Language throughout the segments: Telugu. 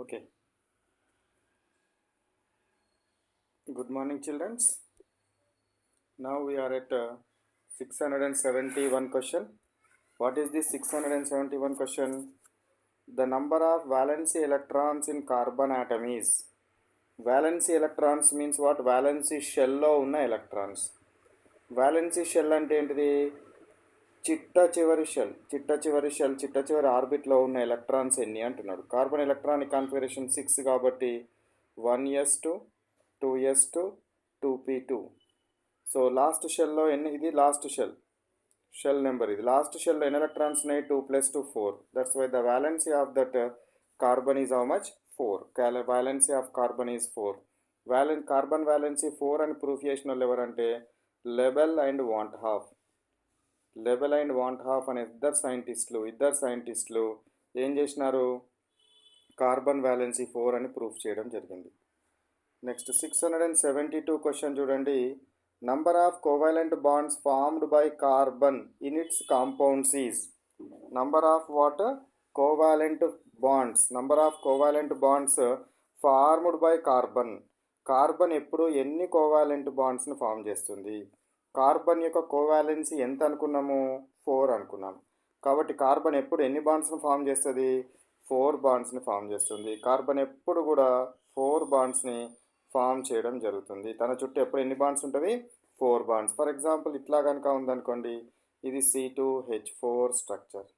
Okay. Good morning, children. Now we are at 671 question. What is this 671 question? The number of valency electrons in carbon atom is. Valency electrons means what? Valency shell లో ఉన్న electrons. Valency shell అంటే ఏంటిది? చిట్ట చివరి ఆర్బిట్లో ఉన్న ఎలక్ట్రాన్స్ ఎన్ని అంటున్నాడు. కార్బన్ ఎలక్ట్రానిక్ కాన్ఫిగరేషన్ 6 కాబట్టి 1s2 2s2 2p2. So last షెల్లో ఎన్ని, ఇది లాస్ట్ షెల్ నెంబర్, ఇది లాస్ట్ షెల్లో ఎన్ని ఎలక్ట్రాన్స్ ఉన్నాయి? 2 + 2 4. That's why the valency of that carbon is how much? 4. Valency of carbon is 4. Carbon valency 4 అని ప్రూఫ్ చేసిన వాళ్ళు ఎవరంటే లెబెల్ అండ్ వాంట్ హాఫ్ అనే ఇద్దరు సైంటిస్టులు ఏం చేసినారు? కార్బన్ వ్యాలెన్సీ 4 అని ప్రూఫ్ చేయడం జరిగింది. నెక్స్ట్ 672 క్వశ్చన్ చూడండి. Number of covalent bonds formed by carbon in it's compounds is. Number of what? Covalent bonds formed by carbon ఎప్పుడు ఎన్ని కోవాలెంట్ బాండ్స్ని ఫామ్ చేస్తుంది? కార్బన్ యొక్క కోవాలెన్సీ ఎంత అనుకున్నాము? 4 అనుకున్నాం. కాబట్టి కార్బన్ ఎప్పుడు ఎన్ని బాండ్స్ని ఫామ్ చేస్తుంది? 4 బాండ్స్ని ఫామ్ చేస్తుంది. కార్బన్ ఎప్పుడు కూడా 4 బాండ్స్ని ఫామ్ చేయడం జరుగుతుంది. తన చుట్టూ ఎప్పుడు ఎన్ని బాండ్స్ ఉంటుంది? 4 బాండ్స్. ఫర్ ఎగ్జాంపుల్ ఇట్లా కనుక ఉందనుకోండి, ఇది C2H4 స్ట్రక్చర్.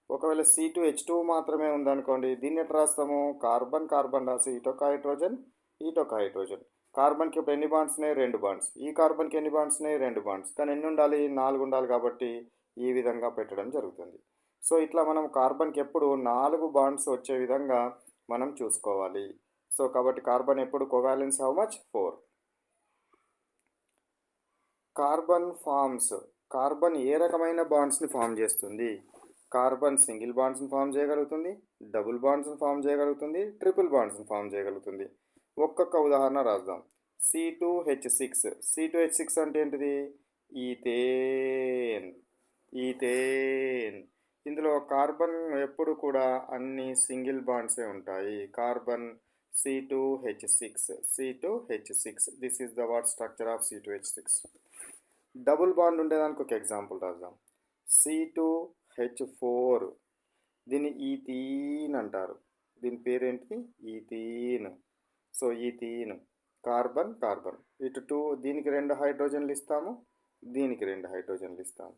ఒకవేళ C2H2 మాత్రమే ఉందనుకోండి, దీన్ని ఎట్లా రాస్తాము? కార్బన్ రాసి ఇటొక హైడ్రోజన్. కార్బన్కి ఇప్పుడు ఎన్ని బాండ్స్ ఉన్నాయి? 2 బాండ్స్. ఈ కార్బన్కి ఎన్ని బాండ్స్ ఉన్నాయి? 2 బాండ్స్. కానీ ఎన్ని ఉండాలి? 4 ఉండాలి. కాబట్టి ఈ విధంగా పెట్టడం జరుగుతుంది. సో ఇట్లా మనం కార్బన్కి ఎప్పుడు 4 బాండ్స్ వచ్చే విధంగా మనం చూసుకోవాలి. సో కాబట్టి కార్బన్ ఎప్పుడు కోవాలెన్స్ హౌ మచ్? 4. కార్బన్ ఏ రకమైన బాండ్స్ని ఫామ్ చేస్తుంది? కార్బన్ సింగిల్ బాండ్స్ని ఫామ్ చేయగలుగుతుంది, డబుల్ బాండ్స్ని ఫామ్ చేయగలుగుతుంది, ట్రిపుల్ బాండ్స్ని ఫామ్ చేయగలుగుతుంది. ఒక్కొక్క ఉదాహరణ రాద్దాం. C2H6 అంటే ఏంటిది? ఈథేన్. ఇందులో కార్బన్ ఎప్పుడు కూడా అన్ని సింగిల్ బాండ్సే ఉంటాయి. Carbon C2H6. This is the what structure of C2H6. Double bond ఉండేదానికి ఒక ఎగ్జాంపుల్ రాద్దాం. C2H4. దీన్ని ఈథీన్ అంటారు. దీని పేరేంటి? ఈథీన్. So ethene carbon. ఇటు 2, దీనికి 2 హైడ్రోజన్లు ఇస్తాము, దీనికి 2 హైడ్రోజన్లు ఇస్తాము.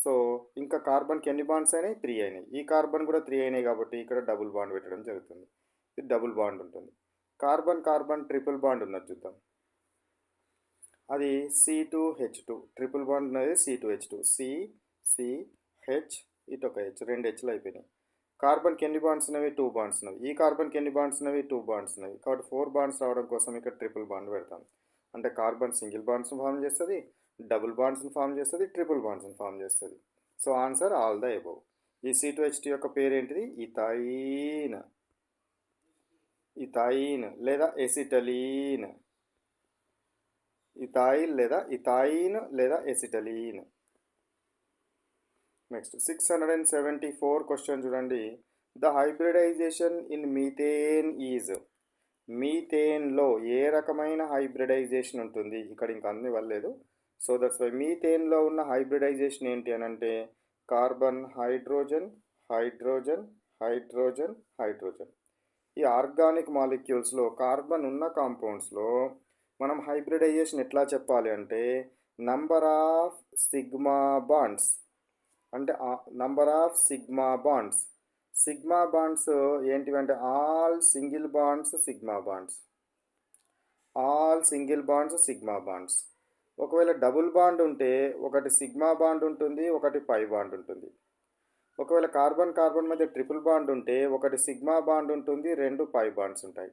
సో ఇంకా కార్బన్కి ఎన్ని బాండ్స్ అయినాయి? 3 అయినాయి. ఈ కార్బన్ కూడా 3 అయినాయి కాబట్టి ఇక్కడ డబుల్ బాండ్ పెట్టడం జరుగుతుంది. ఇది డబుల్ బాండ్ ఉంటుంది. కార్బన్ ట్రిపుల్ బాండ్ ఉన్నది చూద్దాం. అది C2H2. ట్రిపుల్ బాండ్ ఉన్నది C2H2. CH ఇటొక H, 2 Hలు అయిపోయినాయి. కార్బన్కి ఎన్ని బాండ్స్ ఉన్నవి? 2 బాండ్స్ ఉన్నవి. ఈ కార్బన్కి ఎన్ని బాండ్స్ ఉన్నవి? 2 బాండ్స్ ఉన్నవి. కాబట్టి 4 బాండ్స్ రావడం కోసం ఇక్కడ ట్రిపుల్ బాండ్ పెడతాం. అంటే కార్బన్ సింగిల్ బాండ్స్ని ఫామ్ చేస్తుంది, డబుల్ బాండ్స్ని ఫామ్ చేస్తుంది, ట్రిపుల్ బాండ్స్ని ఫామ్ చేస్తుంది. So answer all the above. ఈ C2H2 యొక్క పేరు ఏంటిది? ఇథైన్ లేదా ఎసిటలీన్. ఇథైన్ లేదా ఎసిటలీన్. నెక్స్ట్ 674 క్వశ్చన్ చూడండి. The hybridisation in methane is. మీథేన్లో ఏ రకమైన హైబ్రిడైజేషన్ ఉంటుంది? ఇక్కడ ఇంకా అన్ని వల్లేదు. సో దట్స్ వై మీథేన్లో ఉన్న హైబ్రిడైజేషన్ ఏంటి అని అంటే కార్బన్ హైడ్రోజన్. ఈ ఆర్గానిక్ మాలిక్యూల్స్లో కార్బన్ ఉన్న కాంపౌండ్స్లో మనం హైబ్రిడైజేషన్ ఎట్లా చెప్పాలి అంటే నంబర్ ఆఫ్ సిగ్మా బాండ్స్. అంటే నంబర్ ఆఫ్ సిగ్మా బాండ్స్ ఏంటివంటే all single bonds sigma bonds. ఒకవేళ డబుల్ బాండ్ ఉంటే ఒకటి సిగ్మా బాండ్ ఉంటుంది, ఒకటి పై బాండ్ ఉంటుంది. ఒకవేళ కార్బన్ మధ్య ట్రిపుల్ బాండ్ ఉంటే ఒకటి సిగ్మా బాండ్ ఉంటుంది, 2 పై బాండ్స్ ఉంటాయి.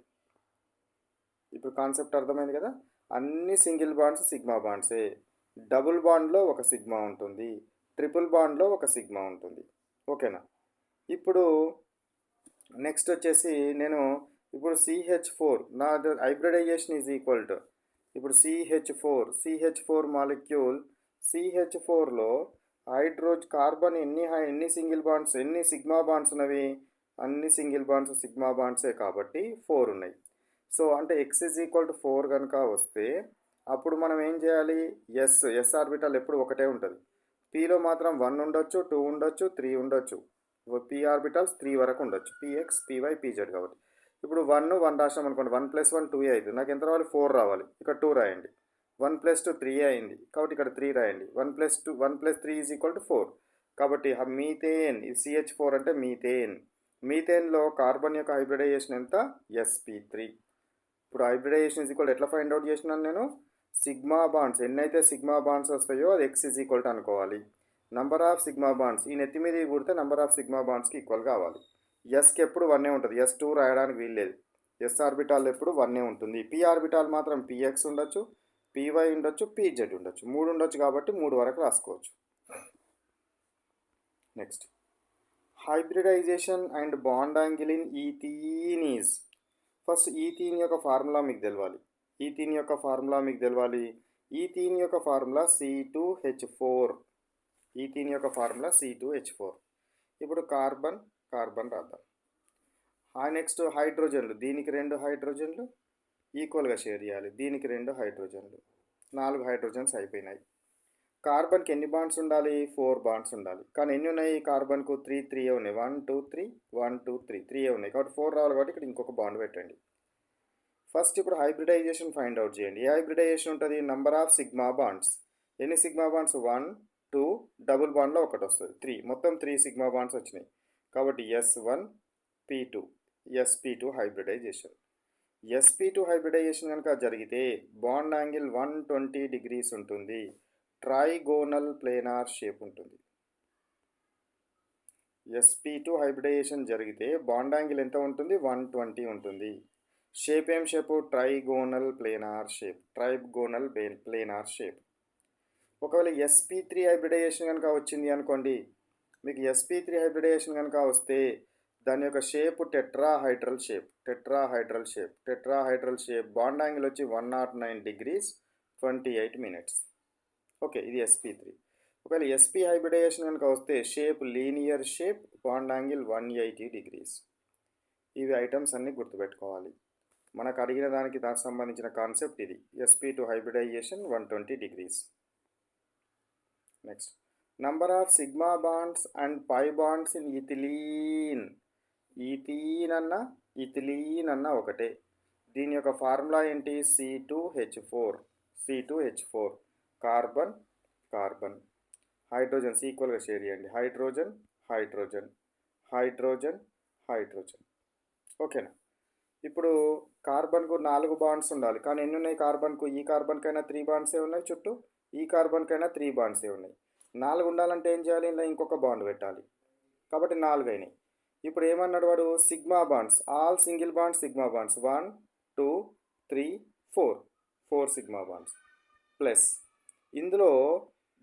ఇప్పుడు కాన్సెప్ట్ అర్థమైంది కదా? అన్ని సింగిల్ బాండ్స్ సిగ్మా బాండ్సే. డబుల్ బాండ్లో ఒక సిగ్మా ఉంటుంది, ట్రిపుల్ బాండ్లో ఒక సిగ్మా ఉంటుంది. ఓకేనా? ఇప్పుడు నెక్స్ట్ వచ్చేసి నేను ఇప్పుడు CH4 నా హైబ్రిడైజేషన్ ఈజ్ ఈక్వల్ టు ఇప్పుడు CH4 మాలిక్యూల్. CH4లో కార్బన్ ఎన్ని సింగిల్ బాండ్స్, ఎన్ని సిగ్మా బాండ్స్ ఉన్నవి? అన్ని సింగిల్ బాండ్స్ సిగ్మా బాండ్సే కాబట్టి 4 ఉన్నాయి. సో అంటే x ఈజ్ ఈక్వల్ టు 4 కనుక వస్తే అప్పుడు మనం ఏం చేయాలి? ఎస్ ఆర్బిటాల్ ఎప్పుడు ఒకటే ఉంటుంది. పీలో మాత్రం 1 ఉండొచ్చు, 2 ఉండొచ్చు, 3 ఉండొచ్చు. పీ ఆర్బిటాల్స్ 3 వరకు ఉండొచ్చు. px, py, pz కాబట్టి. ఇప్పుడు 1 రాసాం అనుకోండి. 1 + 1 2 అవుతుంది. నాకు ఎంత రావాలి? 4 రావాలి. ఇక్కడ 2 రాయండి. 1 + 2 3 అయింది కాబట్టి ఇక్కడ 3 రాయండి. 1 + 3 ఈజ్ ఈక్వల్ టు 4. కాబట్టి మీథేన్ ఇది CH4 అంటే మీథేన్. మీథేన్లో కార్బన్ యొక్క హైబ్రిడైజేషన్ ఎంత? sp3. ఇప్పుడు హైబ్రిడైజేషన్ ఈజ్ ఈక్వల్ ఎట్లా ఫైండ్ అవుట్ చేసినాను నేను? సిగ్మా బాండ్స్ ఎన్నైతే సిగ్మా బాండ్స్ వస్తాయో అది x ఈజ్ ఈక్వల్ టు అనుకోవాలి. నంబర్ ఆఫ్ సిగ్మా బాండ్స్ ఈ నెత్తి మీద కూడితే నంబర్ ఆఫ్ సిగ్మా బాండ్స్కి ఈక్వల్ కావాలి. ఎస్కి ఎప్పుడు 1 ఉంటుంది. S2 రాయడానికి వీల్లేదు. ఎస్ ఆర్బిటాల్ ఎప్పుడు 1 ఉంటుంది. పి ఆర్బిటాల్ మాత్రం px ఉండొచ్చు, py ఉండొచ్చు, pz ఉండొచ్చు. 3 ఉండొచ్చు కాబట్టి 3 వరకు రాసుకోవచ్చు. Next hybridization and bond angle in ethene is. First ethene యొక్క ఫార్ములా మీకు తెలవాలి. ఈథీన్ యొక్క ఫార్ములా C2H4. ఈథీన్ యొక్క ఫార్ములా C2H4. ఇప్పుడు కార్బన్ రాద్దాం. నెక్స్ట్ హైడ్రోజన్లు. దీనికి 2 హైడ్రోజన్లు ఈక్వల్గా షేర్ చేయాలి. దీనికి 2 హైడ్రోజన్లు. 4 హైడ్రోజన్స్ అయిపోయినాయి. కార్బన్కి ఎన్ని బాండ్స్ ఉండాలి? 4 బాండ్స్ ఉండాలి. కానీ ఎన్ని ఉన్నాయి? కార్బన్కు 3 ఉన్నాయి. 1 2 3 1 2 3 3 ఉన్నాయి కాబట్టి 4 రావాలి కాబట్టి ఇక్కడ ఇంకొక బాండ్ పెట్టండి. ఫస్ట్ ఇప్పుడు హైబ్రిడైజేషన్ ఫైండ్ అవుట్ చేయండి. ఏ హైబ్రిడైజేషన్ ఉంటుంది? Number of sigma bonds. ఎన్ని సిగ్మా బాండ్స్? 1 2 డబుల్ బాండ్లో ఒకటి వస్తుంది 3. మొత్తం 3 సిగ్మా బాండ్స్ వచ్చినాయి కాబట్టి S1P2 sp2 hybridisation. sp2 hybridization కనుక జరిగితే బాండ్ యాంగిల్ 120 డిగ్రీస్ ఉంటుంది. ట్రైగోనల్ ప్లేనార్ షేప్ ఉంటుంది. sp2 హైబ్రిడైజేషన్ జరిగితే బాండ్ యాంగిల్ ఎంత ఉంటుంది? 120 ఉంటుంది. షేప్ ఏం షేపు? Trigonal planar shape. ఒకవేళ sp3 హైబ్రిడైజేషన్ కనుక వచ్చింది అనుకోండి. మీకు sp3 హైబ్రిడైజేషన్ కనుక వస్తే దాని యొక్క shape tetrahedral shape. Bond angle వచ్చి 109 డిగ్రీస్ 28 మినిట్స్. ఓకే, ఇది sp3. ఒకవేళ sp హైబ్రిడైజేషన్ కనుక వస్తే shape linear shape, bond angle 180 degrees. ఇవి ఐటమ్స్ అన్నీ గుర్తుపెట్టుకోవాలి. మనకు అడిగిన దానికి సంబంధించిన కాన్సెప్ట్ ఇది. sp2 hybridization 120 degrees. Next number of sigma bonds and pi bonds in ethylene. Ethylene అన్న ఒకటే. దీని యొక్క ఫార్ములా ఏంటి? C2H4. కార్బన్ హైడ్రోజన్స్ ఈక్వల్గా షేర్ చేయండి. హైడ్రోజన్. ఓకేనా? ఇప్పుడు కార్బన్కు 4 బాండ్స్ ఉండాలి. కానీ ఎన్ని ఉన్నాయి కార్బన్కు? ఈ కార్బన్కైనా 3 బాండ్సే ఉన్నాయి చుట్టూ, ఈ కార్బన్కైనా 3 బాండ్సే ఉన్నాయి. 4 ఉండాలంటే ఏం చేయాలి? ఇలా ఇంకొక బాండ్ పెట్టాలి కాబట్టి 4 అయినాయి. ఇప్పుడు ఏమన్నాడు వాడు? Sigma bonds, all single bonds sigma bonds 1 2 3 4 sigma bonds plus ఇందులో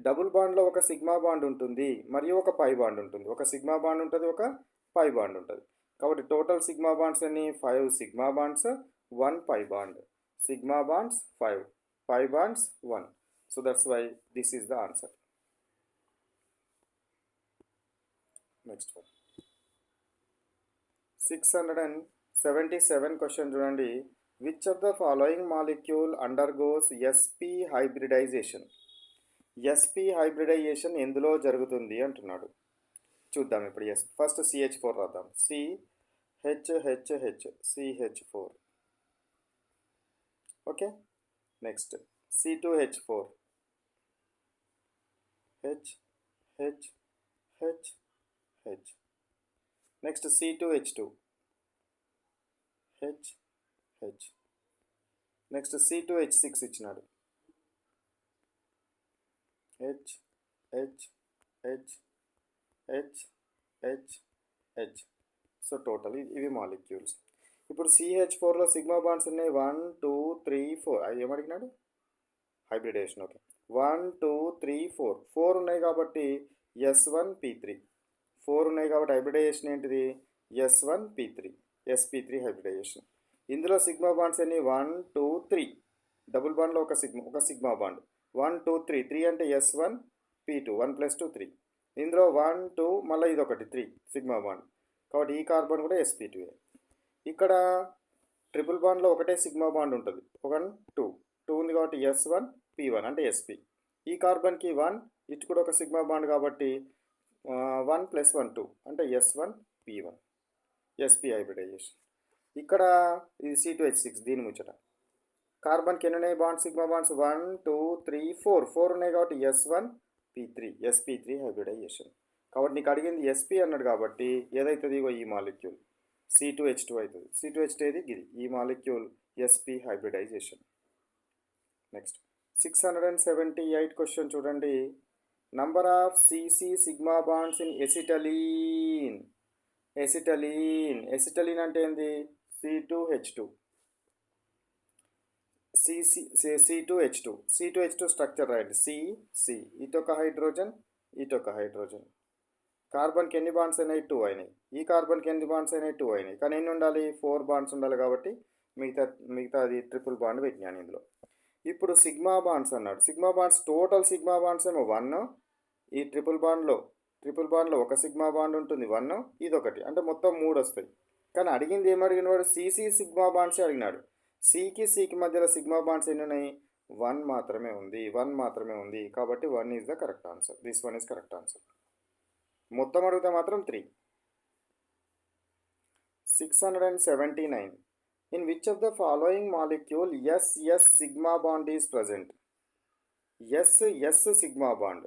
డబుల్ బాండ్లో ఒక సిగ్మా బాండ్ ఉంటుంది మరియు ఒక పై బాండ్ ఉంటుంది. ఒక సిగ్మా బాండ్ ఉంటుంది, ఒక పై బాండ్ ఉంటుంది. కాబట్టి టోటల్ సిగ్మా బాండ్స్ అన్ని 5 sigma bonds 1 pi bond. Sigma bonds 5, pi bonds 1. So that's why this is the answer. Next 677 question చూడండి. Which of the following molecule undergoes sp hybridisation? sp hybridisation ఎందులో జరుగుతుంది అంటున్నాడు. చూద్దాం ఇప్పుడు. ఫస్ట్ CH4 రాద్దాం. CH4. Okay, next C2H4. H. Next C2H2. H. Next C2H6 ఇచ్చినాడు. H. సో టోటల్ ఇవి మాలిక్యూల్స్. ఇప్పుడు CH4లో సిగ్మా బాండ్స్ ఉన్నాయి 1 2 3 4. అది ఏమడిగినాడు? హైబ్రిడేషన్. ఓకే, 1 2 3 4 ఉన్నాయి కాబట్టి S1P3. 4 ఉన్నాయి కాబట్టి హైబ్రిడైజేషన్ ఏంటిది? S1P3 sp3 hybridisation. ఇందులో సిగ్మా బాండ్స్ ఎన్ని? 1 2 3. డబుల్ బాండ్లో ఒక సిగ్మా బాండ్ 1 2 3 అంటే S1P2 1 + 2 3. ఇందులో 1 2 మళ్ళీ ఇది ఒకటి 3 సిగ్మా బాండ్. కాబట్టి ఈ కార్బన్ కూడా sp2. ఇక్కడ ట్రిపుల్ బాండ్లో ఒకటే సిగ్మా బాండ్ ఉంటుంది, 1 2 2 ఉంది కాబట్టి s1 p1 అంటే sp. ఈ కార్బన్కి 1, ఇటు కూడా ఒక సిగ్మా బాండ్ కాబట్టి 1 + 1 2 అంటే s1 p1 sp హైబ్రిడైజేషన్. ఇక్కడ ఇది C2H6 దీని ముచ్చట. కార్బన్కి ఎన్ని ఉన్నాయి బాండ్స్, సిగ్మా బాండ్స్ 1 2 3 4 4 ఉన్నాయి కాబట్టి s1 p3 sp3 హైబ్రిడైజేషన్. కాబట్టి నీకు అడిగింది sp అన్నాడు కాబట్టి ఏదైతుంది ఇగో ఈ మాలిక్యూల్ C2H2 అవుతుంది. C2H2 ఏది ఇది, ఈ molecule sp hybridisation. Next 678 question చూడండి. Number of CC sigma bonds in acetylene. Acetylene అంటే ఏంది, C2H2 C2H2 స్ట్రక్చర్ రాయండి. C ఇటొక హైడ్రోజన్ ఇటొక హైడ్రోజన్. కార్బన్కి ఎన్ని బాండ్స్ అయినాయి, 2 అయినాయి. ఈ కార్బన్కి ఎన్ని బాండ్స్ అయినాయి, 2 అయినాయి. కానీ ఎన్ని ఉండాలి, 4 బాండ్స్ ఉండాలి కాబట్టి మిగతా అది ట్రిపుల్ బాండ్ పెట్టినాను ఇందులో. ఇప్పుడు సిగ్మా బాండ్స్ అన్నాడు. Sigma bonds total sigma bonds ఏమో 1. ఈ ట్రిపుల్ బాండ్లో ఒక సిగ్మా బాండ్ ఉంటుంది 1, ఇదొకటి అంటే మొత్తం 3 వస్తాయి. కానీ అడిగింది ఏమి అడిగినవాడు, సిసి సిగ్మా బాండ్సే అడిగినాడు. సికి మధ్యలో సిగ్మా బాండ్స్ ఎన్ని ఉన్నాయి, 1 మాత్రమే ఉంది. కాబట్టి 1 is the correct answer. This 1 is correct answer. మొత్తం అడిగితే మాత్రం 3. 679. In which of the following molecule S sigma bond is present? S sigma bond.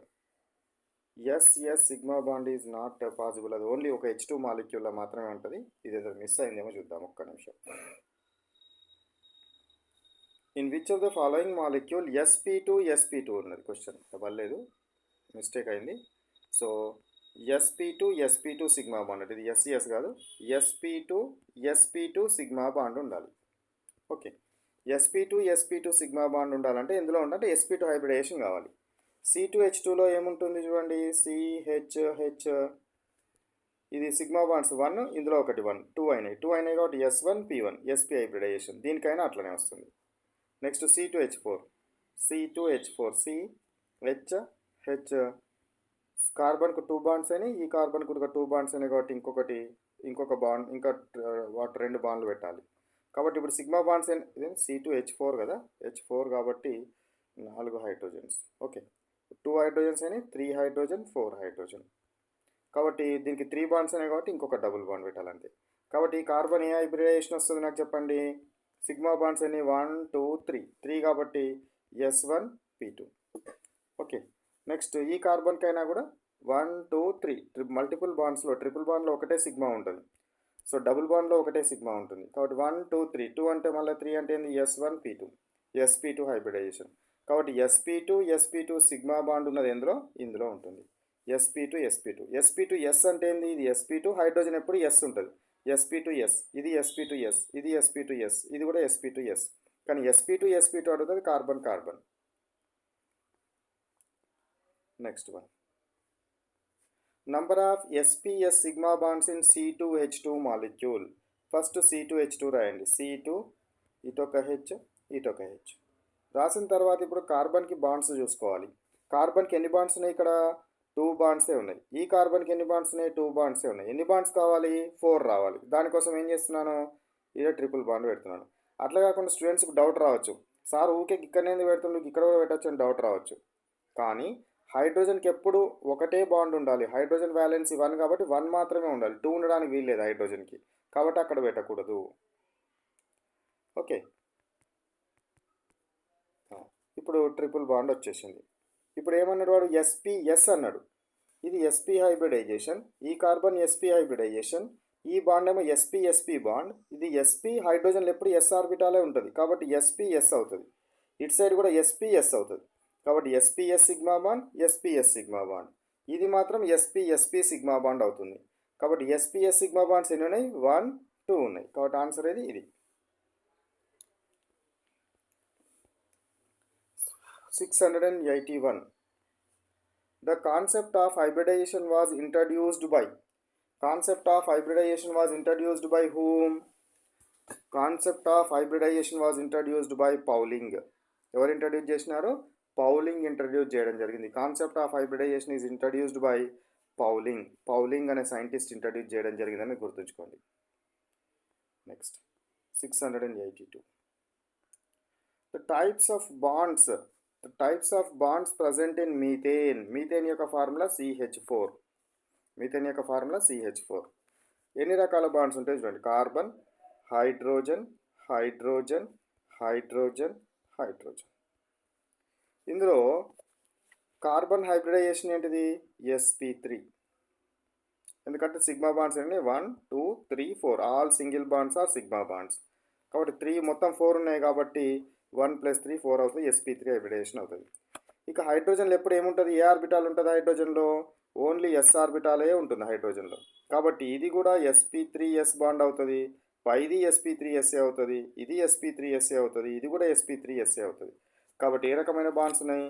S sigma bond is not possible. అది ఓన్లీ ఒక H2 మాలిక్యూల్లో మాత్రమే ఉంటుంది. ఇది ఏదో మిస్ అయిందేమో చూద్దాం, ఒక్క నిమిషం. In which of the following molecule sp2 ఉన్నది క్వశ్చన్, పర్లేదు మిస్టేక్ అయింది. సో sp2 సిగ్మా బాండ్ అంటే ఇది SES కాదు, sp2 సిగ్మా బాండ్ ఉండాలి. ఓకే, sp2 సిగ్మా బాండ్ ఉండాలంటే ఎందులో ఉండాలంటే sp2 హైబ్రిడేషన్ కావాలి. C2H2లో ఏముంటుంది చూడండి, CHH. ఇది సిగ్మా బాండ్స్ 1, ఇందులో ఒకటి 1 2 అయినాయి కాబట్టి s1 p1 sp హైబ్రిడైజేషన్. దీనికైనా అట్లనే వస్తుంది. నెక్స్ట్ C2H4 CH కార్బన్కు 2 బాండ్స్ అయినాయి, ఈ కార్బన్కు 2 బాండ్స్ అయినాయి కాబట్టి ఇంకొక బాండ్ ఇంకా వాటి 2 బాండ్లు పెట్టాలి. కాబట్టి ఇప్పుడు సిగ్మా బాండ్స్ C2H4 కదా, H4 కాబట్టి 4 హైడ్రోజన్స్. ఓకే, 2 హైడ్రోజన్స్ అయినాయి, 3 హైడ్రోజన్ 4 హైడ్రోజన్. కాబట్టి దీనికి 3 బాండ్స్ అయినాయి కాబట్టి ఇంకొక డబుల్ బాండ్ పెట్టాలంతే. కాబట్టి ఈ కార్బన్ ఏ హైబ్రిడైజేషన్ వస్తుంది నాకు చెప్పండి. సిగ్మా బాండ్స్ అయినాయి 1 2 3 కాబట్టి s1 p2. ఓకే, నెక్స్ట్ ఈ కార్బన్కైనా కూడా 1 2 3 మల్టిపుల్ బాండ్స్లో ట్రిపుల్ బాండ్లో ఒకటే సిగ్మా ఉంటుంది. సో డబుల్ బాండ్లో ఒకటే సిగ్మా ఉంటుంది కాబట్టి 1 2 3 2 అంటే మళ్ళీ 3 అంటే ఏంది, s1 p2 sp2 హైబ్రిడైజేషన్. కాబట్టి sp2 సిగ్మా బాండ్ ఉన్నది ఇందులో ఉంటుంది. sp2 s అంటే ఏంది, ఇది sp2 హైడ్రోజన్ ఎప్పుడు s ఉంటుంది. sp2s ఇది sp2s ఇది sp2s ఇది కూడా sp2s. కానీ sp2 అడుగుతుంది carbon. Next one, number of sps sigma bonds in C2H2 molecule. First C2H2 రాయండి. C2 ఇటొక H రాసిన తర్వాత ఇప్పుడు కార్బన్కి బాండ్స్ చూసుకోవాలి. కార్బన్కి ఎన్ని బాండ్స్ ఉన్నాయి, ఇక్కడ 2 బాండ్సే ఉన్నాయి. ఈ కార్బన్కి ఎన్ని బాండ్స్ ఉన్నాయి, 2 బాండ్సే ఉన్నాయి. ఎన్ని బాండ్స్ కావాలి, 4 రావాలి. దానికోసం ఏం చేస్తున్నాను, ఇదే ట్రిపుల్ బాండ్ పెడుతున్నాను. అట్లా కాకుండా స్టూడెంట్స్కి డౌట్ రావచ్చు, సార్ ఊకే ఇక్కడనే పెడుతుండే ఇక్కడ కూడా పెట్టచ్చు అని డౌట్ రావచ్చు. కానీ హైడ్రోజన్కి ఎప్పుడు ఒకటే బాండ్ ఉండాలి. హైడ్రోజన్ వ్యాలెన్సీ 1 కాబట్టి 1 మాత్రమే ఉండాలి, 2 ఉండడానికి వీల్లేదు హైడ్రోజన్కి, కాబట్టి అక్కడ పెట్టకూడదు. ఓకే, ఇప్పుడు ట్రిపుల్ బాండ్ వచ్చేసింది. ఇప్పుడు ఏమన్నాడు వాడు, sps అన్నాడు. ఇది sp హైబ్రిడైజేషన్, ఈ కార్బన్ sp హైబ్రిడైజేషన్, ఈ బాండ్ ఏమో sp బాండ్. ఇది sp హైడ్రోజన్లు ఎప్పుడు s ఆర్బిటాలే ఉంటుంది కాబట్టి sps అవుతుంది. ఇటు సైడ్ కూడా sps అవుతుంది కాబట్టి sps sigma bond sigma bond. ఇది మాత్రం sp సిగ్మా బాండ్ అవుతుంది కాబట్టి sps సిగ్మా బాండ్స్ ఎన్ని ఉన్నాయి, 1 2 ఉన్నాయి. కాబట్టి ఆన్సర్ ఇది. 681. The concept of hybridization was introduced by whom? Concept of hybridization was introduced by Pauling. ఎవరు ఇంట్రడ్యూస్ చేసినారు, పౌలింగ్ ఇంట్రడ్యూస్ చేయడం జరిగింది. Concept of hybridisation is introduced by Pauling అనే సైంటిస్ట్ ఇంట్రడ్యూస్ చేయడం జరిగిందని గుర్తుంచుకోండి. Next 682. The types of bonds present in methane యొక్క ఫార్ములా CH4. మీథేన్ యొక్క ఫార్ములా CH4. ఎన్ని రకాల బాండ్స్ ఉంటాయి చూడండి. Carbon, hydrogen, hydrogen, hydrogen, hydrogen. ఇందులో కార్బన్ హైబ్రిడైజేషన్ ఏంటిది? sp3. ఎందుకంటే సిగ్మా బాండ్స్ అండి 1 2 3 4 all single bonds are sigma bonds. కాబట్టి 3 మొత్తం 4 ఉన్నాయి కాబట్టి 1 + 3 4 అవుతుంది. sp3 హైబ్రిడైజేషన్ అవుతుంది. ఇక హైడ్రోజన్లో ఎప్పుడు ఏముంటుంది? ఏ ఆర్బిటాల్ ఉంటుంది హైడ్రోజన్లో? ఓన్లీ s ఆర్బిటాలే ఉంటుంది హైడ్రోజన్లో. కాబట్టి ఇది కూడా sp3s బాండ్ అవుతుంది. పైది sp3sa అవుతుంది. ఇది sp3sa అవుతుంది. ఇది కూడా sp3sa అవుతుంది. కాబట్టి ఏ రకమైన బాండ్స్ ఉన్నాయి?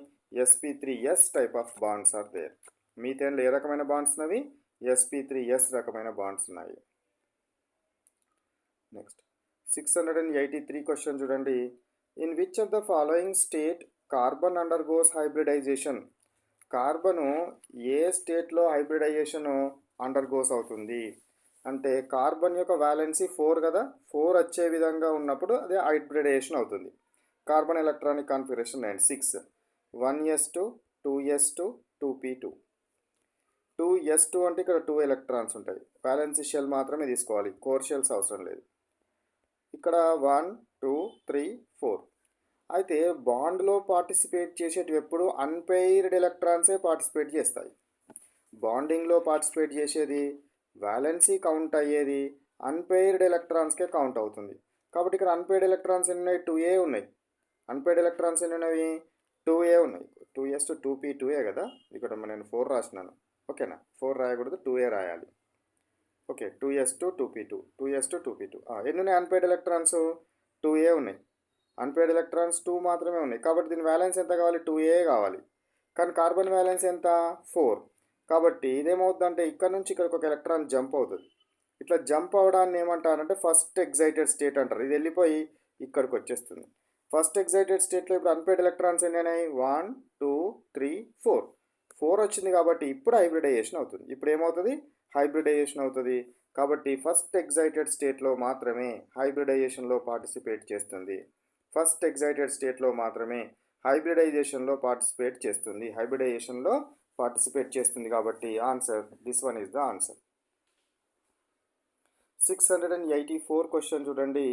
sp3s type of bonds are there. మీథేన్లో ఏ రకమైన బాండ్స్ ఉన్నవి? sp3s రకమైన బాండ్స్ ఉన్నాయి. నెక్స్ట్ 683 క్వశ్చన్ చూడండి. In which of the following state carbon undergoes hybridisation? Carbon ఏ స్టేట్లో హైబ్రిడైజేషన్ అండర్గోస్ అవుతుంది అంటే కార్బన్ యొక్క వ్యాలెన్సీ 4 కదా, 4 వచ్చే విధంగా ఉన్నప్పుడు అదే హైబ్రిడైజేషన్ అవుతుంది. Carbon electronic configuration 6 1s2 2s2 2p2. 2s2 అంటే ఇక్కడ 2 ఎలక్ట్రాన్స్ ఉంటాయి. వ్యాలెన్సీ షెల్ మాత్రమే తీసుకోవాలి, కోర్ షెల్స్ అవసరం లేదు. ఇక్కడ 1 2 3 4. అయితే బాండ్లో పార్టిసిపేట్ చేసేటివి ఎప్పుడు అన్పెయిర్డ్ ఎలక్ట్రాన్సే పార్టిసిపేట్ చేస్తాయి. బాండింగ్లో పార్టిసిపేట్ చేసేది, వ్యాలెన్సీ కౌంట్ అయ్యేది అన్పెయిర్డ్ ఎలక్ట్రాన్స్కే కౌంట్ అవుతుంది. కాబట్టి ఇక్కడ అన్పెయిర్డ్ ఎలక్ట్రాన్స్ ఎన్ని ఉన్నాయి? 2a ఉన్నాయి. అన్పెయిర్డ్ ఎలక్ట్రాన్స్ ఎన్ని ఉన్నవి? 2a ఉన్నాయి. 2s2 2p2a కదా. ఇక్కడ నేను 4 రాసినాను, ఓకేనా? 4 రాయకూడదు, 2a రాయాలి. Okay, 2s2 2p2, 2s2 2p2. ఎన్ని ఉన్నాయి అన్పెయిర్డ్ ఎలక్ట్రాన్స్? 2a ఉన్నాయి. అన్పెయిర్డ్ ఎలక్ట్రాన్స్ 2 మాత్రమే ఉన్నాయి. కాబట్టి దీని వ్యాలెన్స్ ఎంత కావాలి? 2a కావాలి. కానీ కార్బన్ వ్యాలెన్స్ ఎంత? 4. కాబట్టి ఇదేమవుతుందంటే ఇక్కడ నుంచి ఇక్కడికి ఒక ఎలక్ట్రాన్ జంప్ అవుతుంది. ఇట్లా జంప్ అవడాన్ని ఏమంటారంటే ఫస్ట్ ఎగ్జైటెడ్ స్టేట్ అంటారు. ఇది వెళ్ళిపోయి ఇక్కడికి వచ్చేస్తుంది. ఫస్ట్ ఎగ్జైటెడ్ స్టేట్లో ఇప్పుడు అన్పెయిర్డ్ ఎలక్ట్రాన్స్ ఎన్ని ఉన్నాయి? 1 2 3 4. 4 వచ్చింది కాబట్టి ఇప్పుడు హైబ్రిడైజేషన్ అవుతుంది. ఇప్పుడు ఏమవుతుంది? హైబ్రిడైజేషన్ అవుతుంది. కాబట్టి ఫస్ట్ ఎగ్జైటెడ్ స్టేట్లో మాత్రమే హైబ్రిడైజేషన్లో పార్టిసిపేట్ చేస్తుంది. ఫస్ట్ ఎగ్జైటెడ్ స్టేట్లో మాత్రమే హైబ్రిడైజేషన్లో పార్టిసిపేట్ చేస్తుంది. కాబట్టి answer this one is the answer. 684 question చూడండి.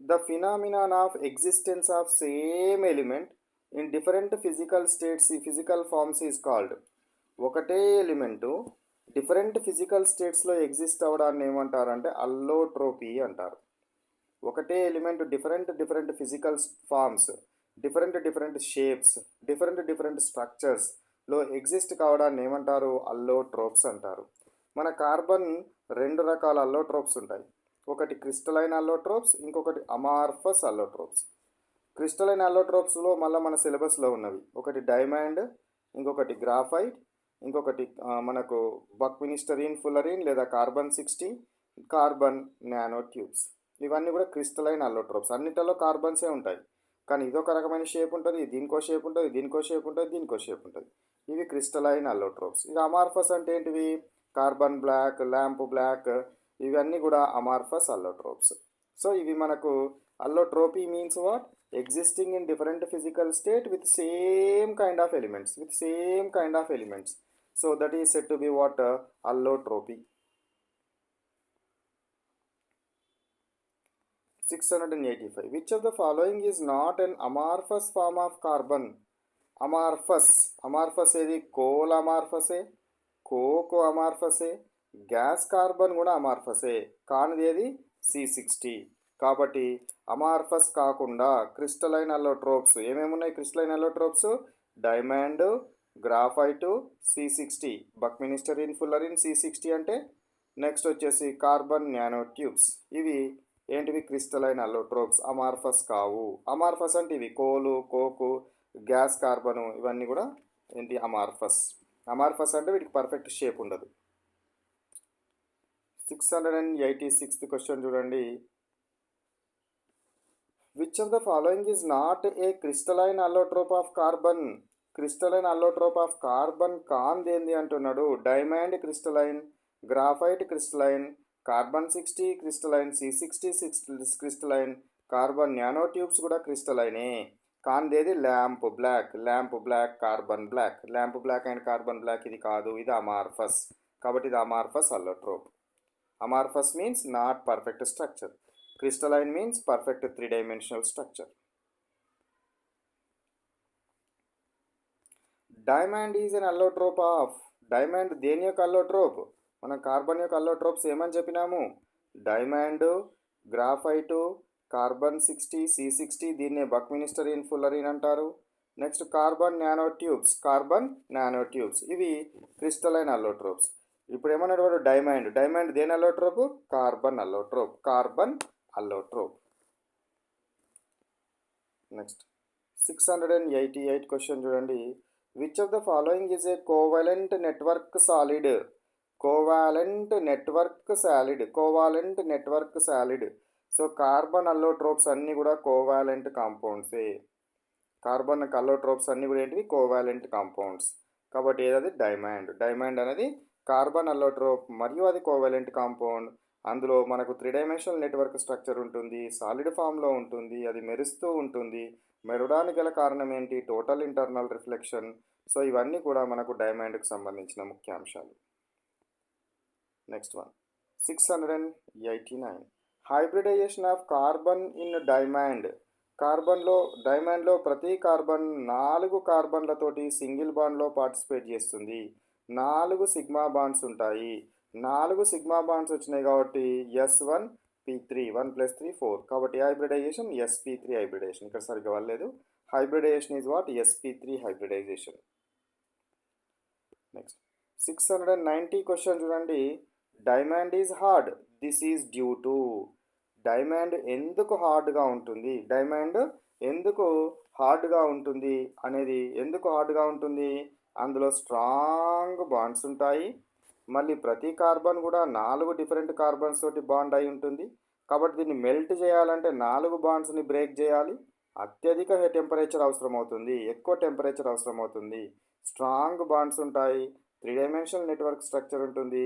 The phenomenon of existence of same element in different physical forms is called. ఒకటే ఎలిమెంటు డిఫరెంట్ ఫిజికల్ స్టేట్స్లో ఎగ్జిస్ట్ అవ్వడాన్ని ఏమంటారంటే అల్లోట్రోపీ అంటారు. ఒకటే element different physical forms, different shapes, different స్ట్రక్చర్స్లో ఎగ్జిస్ట్ కావడాన్ని ఏమంటారు? అల్లోట్రోప్స్ అంటారు. మన కార్బన్ 2 రకాల అల్లోట్రోప్స్ ఉంటాయి. ఒకటి క్రిస్టలైన్ అల్లోట్రోప్స్, ఇంకొకటి అమార్ఫస్ అల్లోట్రోప్స్. క్రిస్టలైన్ అల్లోట్రోప్స్లో మళ్ళీ మన సిలబస్లో ఉన్నవి ఒకటి డైమండ్, ఇంకొకటి గ్రాఫైట్, ఇంకొకటి మనకు బక్మినిస్టరీన్ ఫుల్లరీన్ లేదా కార్బన్ 60, కార్బన్ నానో ట్యూబ్స్. ఇవన్నీ కూడా క్రిస్టలైన్ అల్లోట్రోప్స్. అన్నిటిలో కార్బన్సే ఉంటాయి, కానీ ఇదొక రకమైన షేప్ ఉంటుంది, దీనికో షేప్ ఉంటుంది, దీనికో షేప్ ఉంటుంది, దీనికో షేప్ ఉంటుంది. ఇవి క్రిస్టలైన్ అల్లోట్రోప్స్. ఇక అమార్ఫస్ అంటే ఏంటివి? కార్బన్ బ్లాక్, ల్యాంప్ బ్లాక్, ఇవన్నీ కూడా అమార్ఫస్ అల్లోట్రోప్స్. సో ఇవి మనకు allotropy means what? Existing in different physical state with same kind of elements. So that is said to be what? Allotropy. 685. Which of the following is not an amorphous form of carbon? Amorphous ఏది? కోల్ అమార్ఫసే, కోకో అమార్ఫసే, గ్యాస్ కార్బన్ కూడా అమార్ఫసే. కానిది ఏది? C60. కాబట్టి అమార్ఫస్ కాకుండా క్రిస్టలైన్ అల్లోట్రోప్స్ ఏమేమి ఉన్నాయి? Crystalline అల్లోట్రోప్స్ diamond, graphite, C60, బక్మినిస్టరీన్ fullerene C60 అంటే. నెక్స్ట్ వచ్చేసి కార్బన్ నానో ట్యూబ్స్. ఇవి ఏంటివి? క్రిస్టలైన్ అల్లోట్రోప్స్. అమార్ఫస్ కావు. అమార్ఫస్ అంటే ఇవి కోలు, కోకు, గ్యాస్ కార్బను, ఇవన్నీ కూడా ఏంటి? అమార్ఫస్ అంటే వీటికి పర్ఫెక్ట్ షేప్ ఉండదు. 686 క్వశ్చన్ చూడండి. Which of the following is not a crystalline allotrope of carbon? Crystalline allotrope of carbon కాందేంది అంటున్నాడు. Diamond crystalline, graphite crystalline, carbon 60 crystalline, C60 crystalline, carbon nanotubes కూడా క్రిస్టలైనే. కాందేది lamp black, carbon black. Lamp black and carbon black ఇది కాదు, ఇది అమార్ఫస్. కాబట్టి ఇది amorphous allotrope. Amorphous means not perfect structure. Crystalline means perfect 3-dimensional structure. Diamond is an allotrope of. Diamond దేని యొక్క అల్లోట్రోప్? మనం కార్బన్ యొక్క అల్లోట్రోప్స్ ఏమని చెప్పినాము? డైమండ్, గ్రాఫైటు, కార్బన్ 60, C60, దీన్నే బక్మినిస్టరీన్ ఫుల్లరీన్ అంటారు. నెక్స్ట్ కార్బన్ నానో ట్యూబ్స్, ఇవి క్రిస్టలైన్ అల్లోట్రోప్స్. ఇప్పుడు ఏమన్నాడు వాడు? డైమండ్ దేని allotrope? Carbon allotrope. Next 688 question చూడండి. Which of the following is a covalent network solid. So carbon allotropes అన్నీ కూడా కోవాలెంట్ కాంపౌండ్సే. కార్బన్ అల్లోట్రోప్స్ అన్నీ కూడా ఏంటివి? Covalent compounds. కాబట్టి ఏదది? డైమండ్ అనేది కార్బన్ అల్లోట్రోప్ మరియు అది కోవాలెంట్ కాంపౌండ్. అందులో మనకు 3-dimensional నెట్వర్క్ స్ట్రక్చర్ ఉంటుంది, సాలిడ్ ఫామ్లో ఉంటుంది, అది మెరుస్తూ ఉంటుంది. మెరవడానికి గల కారణం ఏంటి? Total internal reflection. సో ఇవన్నీ కూడా మనకు డైమండ్కి సంబంధించిన ముఖ్య అంశాలు. Next one 689. Hybridisation of carbon in diamond. డైమండ్లో ప్రతి కార్బన్ 4 కార్బన్లతోటి సింగిల్ బాండ్లో పార్టిసిపేట్ చేస్తుంది. 4 సిగ్మా బాండ్స్ ఉంటాయి. 4 సిగ్మా బాండ్స్ వచ్చినాయి కాబట్టి S1P3, 1 + 3 4. కాబట్టి హైబ్రిడైజేషన్ sp3 హైబ్రిడైజేషన్. ఇక్కడ సరిగ్గా వల్లేదు. Hybridisation is what? sp3 hybridisation. Next 690 question చూడండి. Diamond is hard, this is due to. Diamond ఎందుకు హార్డ్గా ఉంటుంది? ఎందుకు హార్డ్గా ఉంటుంది? అందులో స్ట్రాంగ్ బాండ్స్ ఉంటాయి. మళ్ళీ ప్రతి కార్బన్ కూడా 4 డిఫరెంట్ కార్బన్స్ తోటి బాండ్ అయి ఉంటుంది. కాబట్టి దీన్ని మెల్ట్ చేయాలంటే 4 బాండ్స్ని బ్రేక్ చేయాలి. అత్యధిక టెంపరేచర్ అవసరమవుతుంది, ఎక్కువ టెంపరేచర్ అవసరమవుతుంది. స్ట్రాంగ్ బాండ్స్ ఉంటాయి, 3-dimensional నెట్వర్క్ స్ట్రక్చర్ ఉంటుంది.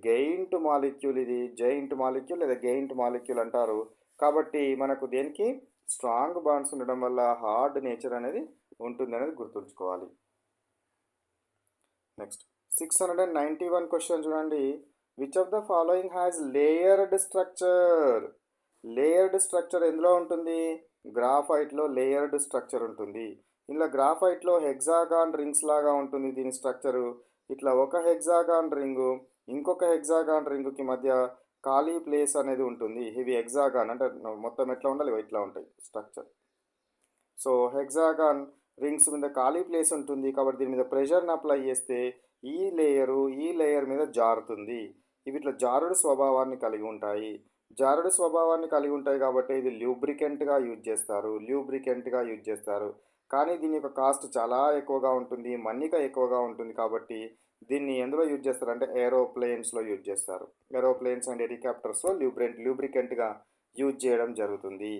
గెయింట్ మాలిక్యూల్ ఇది, జైంట్ మాలిక్యూల్ లేదా గెయింట్ మాలిక్యూల్ అంటారు. కాబట్టి మనకు దేనికి? స్ట్రాంగ్ బాండ్స్ ఉండడం వల్ల హార్డ్ నేచర్ అనేది ఉంటుంది అనేది గుర్తుంచుకోవాలి. నెక్స్ట్ 691 క్వశ్చన్ చూడండి. Which of the following has layered structure ఎందులో ఉంటుంది? గ్రాఫైట్లో లేయర్డ్ స్ట్రక్చర్ ఉంటుంది. ఇందులో గ్రాఫైట్లో హెక్సాగాన్ రింగ్స్ లాగా ఉంటుంది దీని స్ట్రక్చరు. ఇట్లా ఒక హెక్సాగాన్ రింగు ఇంకొక హెక్సాగాన్ రింగుకి మధ్య ఖాళీ ప్లేస్ అనేది ఉంటుంది. ఇవి హెక్సాగాన్ అంటే మొత్తం ఎట్లా ఉండాలి? ఇట్లా ఉంటాయి స్ట్రక్చర్. సో హెక్సాగాన్ రింగ్స్ మీద ఖాళీ ప్లేస్ ఉంటుంది. కాబట్టి దీని మీద ప్రెషర్ని అప్లై చేస్తే ఈ లేయర్ మీద జారుతుంది. ఇవి ఇట్లా జారుడు స్వభావాన్ని కలిగి ఉంటాయి. కాబట్టి ఇది ల్యూబ్రికెంట్గా యూజ్ చేస్తారు. కానీ దీని యొక్క కాస్ట్ చాలా ఎక్కువగా ఉంటుంది, మన్నిక ఎక్కువగా ఉంటుంది. కాబట్టి దీన్ని ఎందులో యూజ్ చేస్తారంటే ఏరోప్లేన్స్లో యూజ్ చేస్తారు. ఏరోప్లేన్స్ అండ్ హెలికాప్టర్స్లో ల్యూబ్రికెంట్గా యూజ్ చేయడం జరుగుతుంది.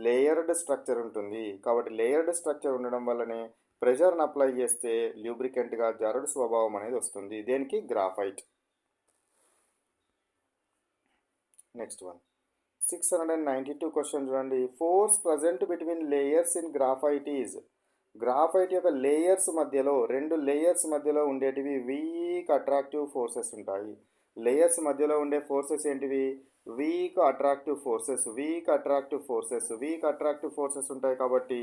లేయర్డ్ స్ట్రక్చర్ ఉంటుంది. కాబట్టి లేయర్డ్ స్ట్రక్చర్ ఉండడం వల్లనే ప్రెషర్ని అప్లై చేస్తే ల్యూబ్రికెంట్గా జారుడు స్వభావం అనేది వస్తుంది. దేనికి? గ్రాఫైట్. నెక్స్ట్ వన్ 692 క్వశ్చన్ చూడండి. Force present between layers in graphite is. Graphite యొక్క రెండు లేయర్స్ మధ్యలో ఉండేటివి వీక్ అట్రాక్టివ్ ఫోర్సెస్ ఉంటాయి. లేయర్స్ మధ్యలో ఉండే ఫోర్సెస్ ఏంటివి? వీక్ అట్రాక్టివ్ ఫోర్సెస్ ఉంటాయి. కాబట్టి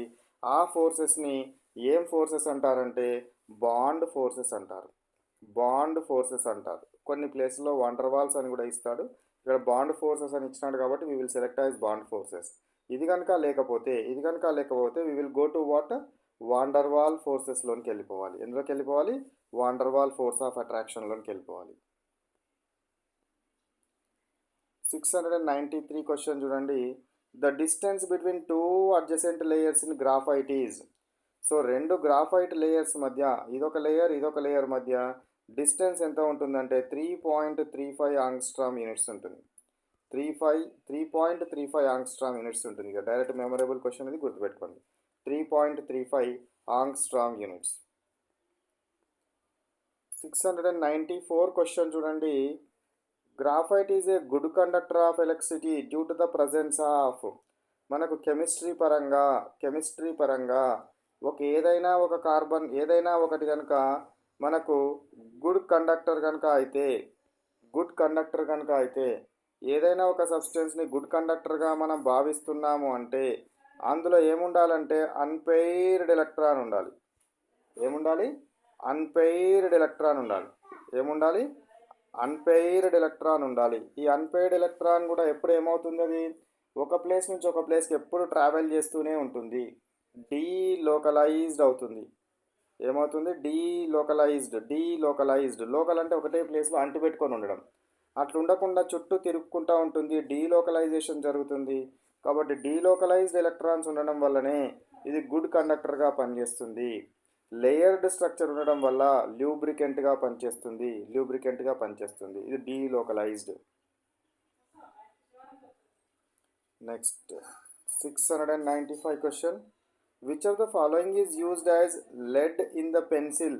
ఆ ఫోర్సెస్ని ఏం ఫోర్సెస్ అంటారంటే బాండ్ ఫోర్సెస్ అంటారు. కొన్ని ప్లేస్లో వండర్వాల్స్ అని కూడా ఇస్తాడు. ఇక్కడ బాండ్ ఫోర్సెస్ అని ఇచ్చినాడు కాబట్టి we will select as bond forces. ఇది కనుక లేకపోతే we will go to what? Van der Waals ఫోర్సెస్లోనికి వెళ్ళిపోవాలి. ఎందులోకి వెళ్ళిపోవాలి? వాండర్వాల్ ఫోర్స్ ఆఫ్ అట్రాక్షన్లోనికి వెళ్ళిపోవాలి. 693 క్వశ్చన్ చూడండి. The distance between 2 adjacent layers in graphite is. So 2 graphite layers మధ్య ఇదొక లేయర్ మధ్య డిస్టెన్స్ ఎంత ఉంటుందంటే 3.35 ఆంగ్స్ట్రామ్ యూనిట్స్ ఉంటుంది. 3.35 ఆంగ్స్ట్రామ్ యూనిట్స్ ఉంటుంది. ఇక డైరెక్ట్ మెమరబుల్ క్వశ్చన్ ఇది గుర్తుపెట్టుకోండి. 3.35 ఆంగ్స్ట్రామ్ యూనిట్స్. 694 క్వశ్చన్ చూడండి. Graphite is a good conductor of electricity due to the presence of. మనకు కెమిస్ట్రీ పరంగా ఒక కార్బన్ ఏదైనా ఒకటి కనుక మనకు గుడ్ కండక్టర్ కనుక అయితే గుడ్ కండక్టర్ కనుక అయితే ఏదైనా ఒక సబ్స్టెన్స్ని గుడ్ కండక్టర్గా మనం భావిస్తున్నాము అంటే అందులో ఏముండాలంటే అన్పెయిర్డ్ ఎలక్ట్రాన్ ఉండాలి. ఏముండాలి? అన్పెయిర్డ్ ఎలక్ట్రాన్ ఉండాలి. ఏముండాలి? అన్పెయిర్డ్ ఎలక్ట్రాన్ ఉండాలి. ఈ అన్పెయిర్డ్ ఎలక్ట్రాన్ కూడా ఎప్పుడు ఏమవుతుంది? అది ఒక ప్లేస్ నుంచి ఒక ప్లేస్కి ఎప్పుడు ట్రావెల్ చేస్తూనే ఉంటుంది. డీలోకలైజ్డ్ అవుతుంది. ఏమవుతుంది? డీలోకలైజ్డ్. లోకల్ అంటే ఒకటే ప్లేస్లో అంటిపెట్టుకొని ఉండడం. అట్లా ఉండకుండా చుట్టూ తిరుక్కుంటూ ఉంటుంది. డీలోకలైజేషన్ జరుగుతుంది. కాబట్టి డీలోకలైజ్డ్ ఎలక్ట్రాన్స్ ఉండడం వల్లనే ఇది గుడ్ కండక్టర్గా పనిచేస్తుంది. లేయర్డ్ స్ట్రక్చర్ ఉండడం వల్ల ల్యూబ్రికెంట్గా పనిచేస్తుంది. ఇది delocalized. Next 695 question. Which of the following is used as lead in the pencil?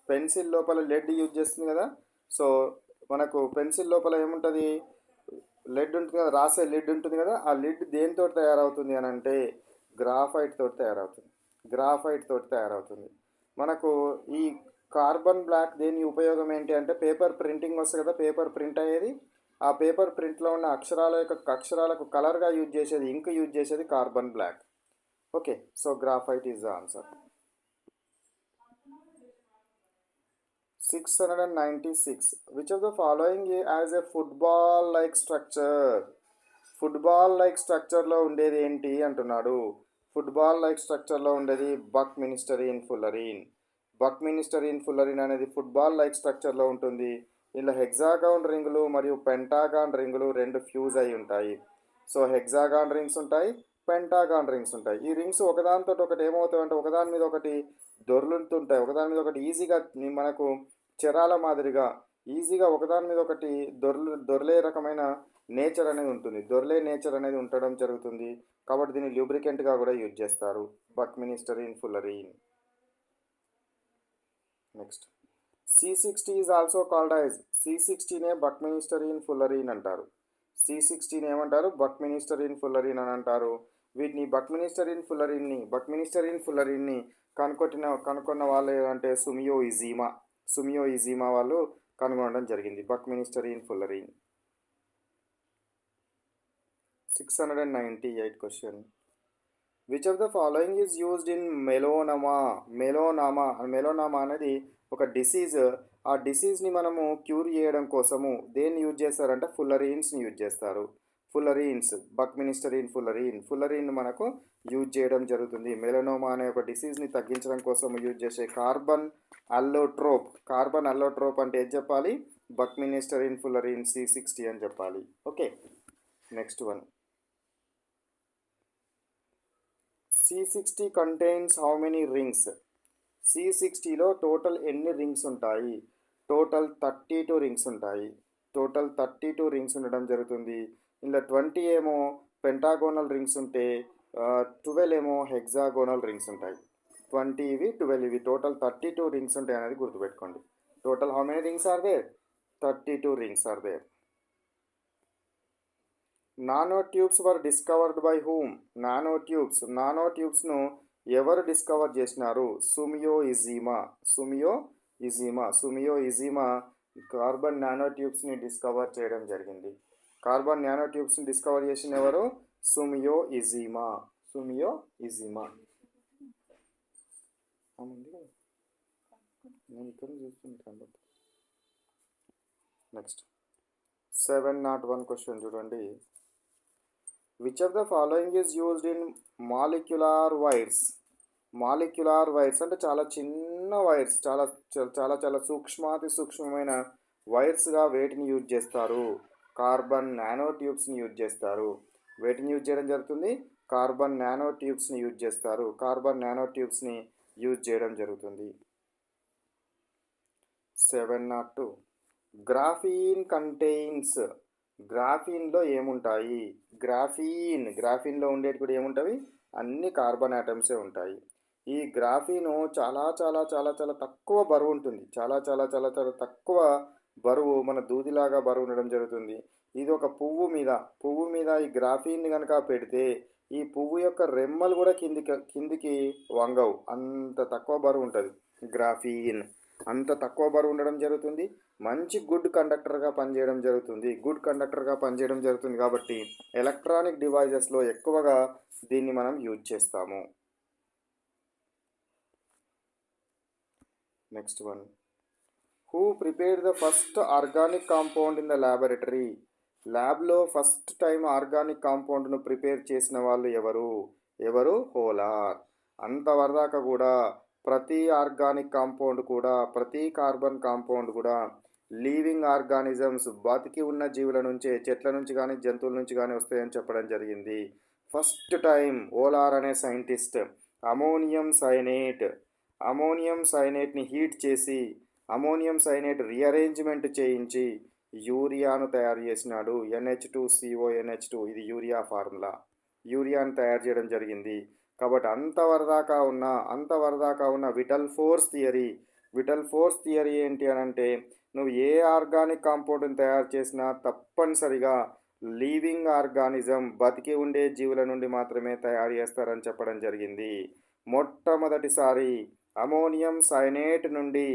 Pencil లోపల లెడ్ యూజ్ చేస్తుంది కదా. సో మనకు పెన్సిల్ లోపల ఏముంటుంది? లెడ్ ఉంటుంది కదా, రాసే లిడ్ ఉంటుంది కదా. ఆ లిడ్ దేనితో తయారవుతుంది అని అంటే గ్రాఫైట్ తోటి తయారవుతుంది. మనకు ఈ కార్బన్ బ్లాక్ దేని ఉపయోగం ఏంటి అంటే పేపర్ ప్రింటింగ్ వస్తుంది కదా, పేపర్ ప్రింట్ అయ్యేది. ఆ పేపర్ ప్రింట్లో ఉన్న అక్షరాలకు కలర్గా యూజ్ చేసేది, ఇంక్ యూజ్ చేసేది carbon black. Okay, so graphite is the answer. 696. Which of the following has a football-like structure? Football like స్ట్రక్చర్లో ఉండేది ఏంటి అంటున్నాడు. ఫుట్బాల్-లైక్ స్ట్రక్చర్లో ఉండేది బక్మినిస్టరీన్ ఫుల్లరీన్ అనేది ఫుట్బాల్-లైక్ స్ట్రక్చర్లో ఉంటుంది. ఇలా హెక్సాగాన్ రింగులు మరియు పెంటాగాన్ రింగులు రెండు ఫ్యూజ్ అయి ఉంటాయి. సో హెక్సాగాన్ రింగ్స్ ఉంటాయి, పెంటాగాన్ రింగ్స్ ఉంటాయి. ఈ రింగ్స్ ఒకదానితో ఒకటి ఏమవుతాయి అంటే ఒకదాని మీద ఒకటి దొర్లుతుంటాయి. ఒకదాని మీద ఒకటి ఈజీగా మనకు చెరాల మాదిరిగా ఈజీగా ఒకదాని మీద ఒకటి దొర్లే రకమైన నేచర్ అనేది ఉంటుంది. ఉండడం జరుగుతుంది. కాబట్టి దీన్ని ల్యూబ్రికెంట్గా కూడా యూజ్ చేస్తారు. Buckminsterfullerene. Next C60 is also called as. C60నే బక్మినిస్టరీన్ ఫుల్లరీన్ అంటారు. C60ని ఏమంటారు? బక్మినిస్టరీన్ ఫుల్లరీన్ అని అంటారు. వీటిని బక్మినిస్టరీన్ ఫుల్లరీన్ని కనుక్కున్న వాళ్ళు ఏదంటే సుమియో ఇజీమా వాళ్ళు కనుగొనడం జరిగింది buckminsterfullerene. 698 question. Which of the following is used in melanoma అనేది ఒక డిసీజ్. ఆ డిసీజ్ని మనము క్యూర్ చేయడం కోసము దేన్ని యూజ్ చేస్తారంటే ఫుల్లరీన్స్ని యూజ్ చేస్తారు. బక్మినిస్టరీన్ ఫుల్లరీన్ మనకు యూజ్ చేయడం జరుగుతుంది. మెలనోమా అనే ఒక డిసీజ్ని తగ్గించడం కోసం యూజ్ చేసే కార్బన్ అల్లోట్రోప్ అంటే ఏది చెప్పాలి? బక్మినిస్టరీన్ ఫుల్లరీన్ C60 అని చెప్పాలి. Okay, next one. C60 contains how many rings? C60లో టోటల్ ఎన్ని రింగ్స్ ఉంటాయి? టోటల్ 32 రింగ్స్ ఉంటాయి. 32 రింగ్స్ ఉండడం జరుగుతుంది. ఇలా 20 ఏమో పెంటాగోనల్ రింగ్స్ ఉంటే 12 ఏమో హెక్సాగోనల్ రింగ్స్ ఉంటాయి. 20 ఇవి, 12 ఇవి, టోటల్ 32 రింగ్స్ ఉంటాయి అనేది గుర్తుపెట్టుకోండి. Total how many rings are there? 32 rings are there. Nanotubes were discovered by whom? నానో ట్యూబ్స్ను ఎవరు డిస్కవర్ చేసినారు? సుమియో ఇజీమా కార్బన్ నానో ట్యూబ్స్ని డిస్కవర్ చేయడం జరిగింది. కార్బన్ నానో ట్యూబ్స్ని డిస్కవర్ చేసిన ఎవరు? Sumio Iijima. నెక్స్ట్ 701 క్వశ్చన్ చూడండి. Which of the following is used in molecular wires? Molecular wires అంటే చాలా చిన్న వైర్స్, చాలా చాలా చాలా సూక్ష్మమైన వైర్స్గా వేటిని యూజ్ చేస్తారు? కార్బన్ నానో ట్యూబ్స్ని యూజ్ చేస్తారు. వేటిని యూజ్ చేయడం జరుగుతుంది? కార్బన్ నానో ట్యూబ్స్ని యూజ్ చేయడం జరుగుతుంది. 702. గ్రాఫీన్లో ఏముంటాయి? గ్రాఫీన్లో ఉండేటి కూడా ఏముంటాయి? అన్ని కార్బన్ ఆటమ్సే ఉంటాయి. ఈ గ్రాఫీను చాలా చాలా చాలా చాలా తక్కువ బరువు ఉంటుంది. చాలా చాలా చాలా చాలా తక్కువ బరువు మన దూదిలాగా బరువు ఉండడం జరుగుతుంది. ఇది ఒక పువ్వు మీద ఈ గ్రాఫీన్‌ని గనక పెడితే, ఈ పువ్వు యొక్క రెమ్మలు గూడా కిందికి వంగవు. అంత తక్కువ బరువుంటది గ్రాఫీన్. అంత తక్కువ బరువు ఉండడం జరుగుతుంది. మంచి గుడ్ కండక్టర్‌గా పనిచేయడం జరుగుతుంది కాబట్టి, ఎలక్ట్రానిక్ డివైజెస్‌లో ఎక్కువగా దీన్ని మనం యూజ్ చేస్తాము. Next one. Who prepared the first organic compound in the laboratory? ల్యాబ్లో ఫస్ట్ టైం ఆర్గానిక్ కాంపౌండ్ను ప్రిపేర్ చేసిన వాళ్ళు ఎవరు? హోలార్. అంతవరదాకా కూడా ప్రతి ఆర్గానిక్ కాంపౌండ్ కూడా, ప్రతి కార్బన్ కాంపౌండ్ కూడా లీవింగ్ ఆర్గానిజమ్స్, బతికి ఉన్న జీవుల నుంచే, చెట్ల నుంచి కానీ జంతువుల నుంచి కానీ వస్తాయని చెప్పడం జరిగింది. ఫస్ట్ టైం ఓలార్ అనే సైంటిస్ట్ అమోనియం సైనేట్ని హీట్ చేసి, అమోనియం సైనేట్ రీఅరేంజ్మెంట్ చేయించి యూరియాను తయారు చేసినాడు. NH2CONH2, ఇది యూరియా ఫార్ములా. యూరియాను తయారు చేయడం జరిగింది. కాబట్టి అంతవరదాకా ఉన్న విటల్ ఫోర్స్ థియరీ ఏంటి అని అంటే, నువ్వు ఏ ఆర్గానిక్ కాంపౌండ్ని తయారు చేసినా తప్పనిసరిగా లీవింగ్ ఆర్గానిజం, బతికి ఉండే జీవుల నుండి మాత్రమే తయారు చేస్తారని చెప్పడం జరిగింది. మొట్టమొదటిసారి అమోనియం సైనేట్ నుండి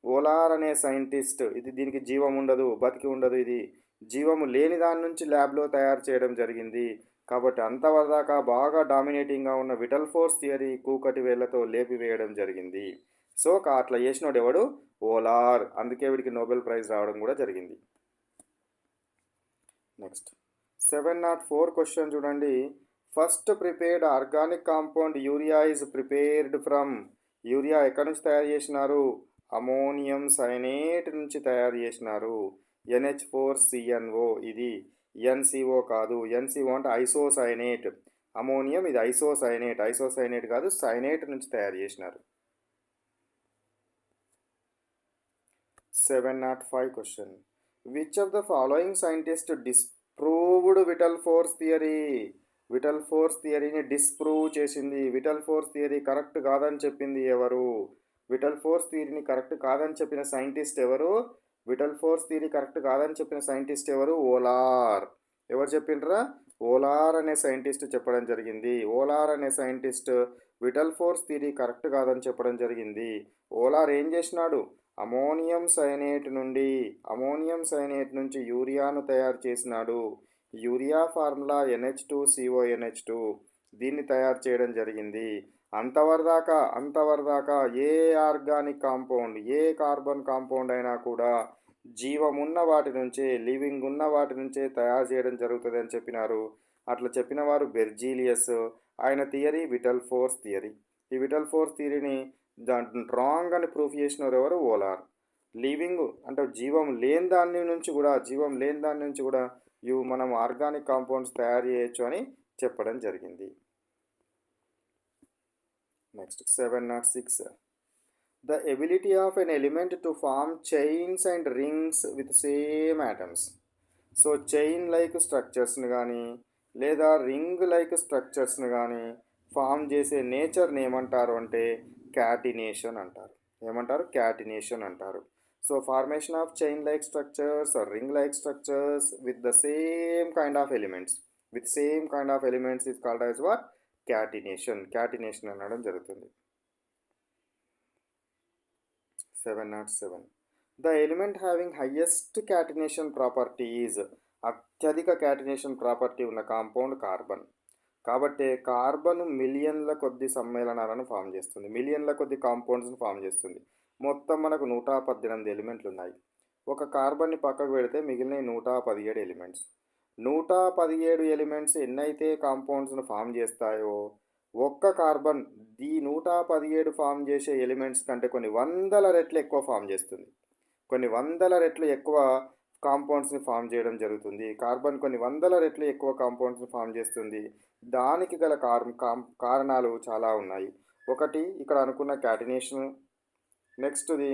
ఓలార్ అనే సైంటిస్ట్, దీనికి జీవం ఉండదు, బతికి ఉండదు, ఇది జీవము లేని దాని నుంచి ల్యాబ్లో తయారు చేయడం జరిగింది. కాబట్టి అంతవరదాకా బాగా డామినేటింగ్గా ఉన్న విటల్ ఫోర్స్ థియరీ కూకటి వేళ్లతో లేపివేయడం జరిగింది. సో అట్లా చేసినోడు ఎవడు? ఓలార్. అందుకే వీడికి నోబెల్ ప్రైజ్ రావడం కూడా జరిగింది. నెక్స్ట్ 704 క్వశ్చన్ చూడండి. First prepared organic compound urea is prepared from. Urea ఎక్కడి నుంచి తయారు చేసినారు? అమోనియం సైనేట్ నుంచి తయారు చేసినారు. NH4CNO, ఇది NCO కాదు. NCO అంటే ఐసోసైనేట్. అమోనియం, ఇది ఐసోసైనేట్ కాదు, సైనేట్ నుంచి తయారు చేసినారు. 705 question. Which of the following scientist disproved vital force థియరీని డిస్ప్రూవ్ చేసింది? విటల్ ఫోర్స్ థియరీ కరెక్ట్ కాదని చెప్పింది ఎవరు? విటల్ ఫోర్స్ థియరీని కరెక్ట్ కాదని చెప్పిన సైంటిస్ట్ ఎవరు? ఓలార్. ఎవరు చెప్పిండ్రా? ఓలార్ అనే సైంటిస్ట్ చెప్పడం జరిగింది. ఓలార్ అనే scientist vital force theory correct కాదని చెప్పడం జరిగింది. ఓలార్ ఏం చేసినాడు? అమోనియం సైనేట్ నుంచి యూరియాను తయారు చేసినాడు. యూరియా ఫార్ములా NH2CONH2, దీన్ని తయారు చేయడం జరిగింది. అంతవరదాకా ఏ ఆర్గానిక్ కాంపౌండ్, ఏ కార్బన్ కాంపౌండ్ అయినా కూడా జీవమున్న వాటి నుంచే, లివింగ్ ఉన్న వాటి నుంచే తయారు చేయడం జరుగుతుంది అని చెప్పినారు. అట్లా చెప్పిన వారు బెర్జీలియస్. ఆయన థియరీ విటల్ ఫోర్స్ థియరీ. ఈ విటల్ ఫోర్స్ థియరీని రాంగ్ అని ప్రూఫ్ చేసినారు ఎవరు? ఓలార్. లివింగ్ అంటే జీవం లేని దాని నుంచి కూడా మనం ఆర్గానిక్ కాంపౌండ్స్ తయారు చేయొచ్చు అని చెప్పడం జరిగింది. Next 706. The ability of an element to form chains and rings with same atoms. So chain like స్ట్రక్చర్స్ని కానీ లేదా రింగ్ లైక్ స్ట్రక్చర్స్ని కానీ ఫామ్ చేసే నేచర్ని ఏమంటారు అంటే క్యాటినేషన్ అంటారు. So formation of chain like structures or ring like structures with same kind of elements is called as what? Catenation అనడం జరుగుతుంది. 707. The element having highest catenation property is. అత్యధిక క్యాటినేషన్ ప్రాపర్టీ ఉన్న కాంపౌండ్ కార్బన్. కాబట్టి కార్బన్ మిలియన్ల కొద్ది సమ్మేళనాలను ఫామ్ చేస్తుంది, మిలియన్ల కొద్ది కాంపౌండ్స్ని ఫామ్ చేస్తుంది. మొత్తం మనకు 118 ఎలిమెంట్లు ఉన్నాయి. ఒక కార్బన్ని పక్కకు పెడితే మిగిలిన 117 ఎలిమెంట్స్. 117 ఎలిమెంట్స్ ఎన్నైతే కాంపౌండ్స్ను ఫామ్ చేస్తాయో, ఒక్క కార్బన్ ఈ 117 ఫామ్ చేసే ఎలిమెంట్స్ కంటే కొన్ని వందల రెట్లు ఎక్కువ ఫామ్ చేస్తుంది. కొన్ని వందల రెట్లు ఎక్కువ కాంపౌండ్స్ని ఫామ్ చేయడం జరుగుతుంది. కార్బన్ కొన్ని వందల రెట్లు ఎక్కువ కాంపౌండ్స్ని ఫామ్ చేస్తుంది. దానికి గల కారణాలు చాలా ఉన్నాయి. ఒకటి ఇక్కడ అనుకున్న క్యాటినేషన్. నెక్స్ట్ది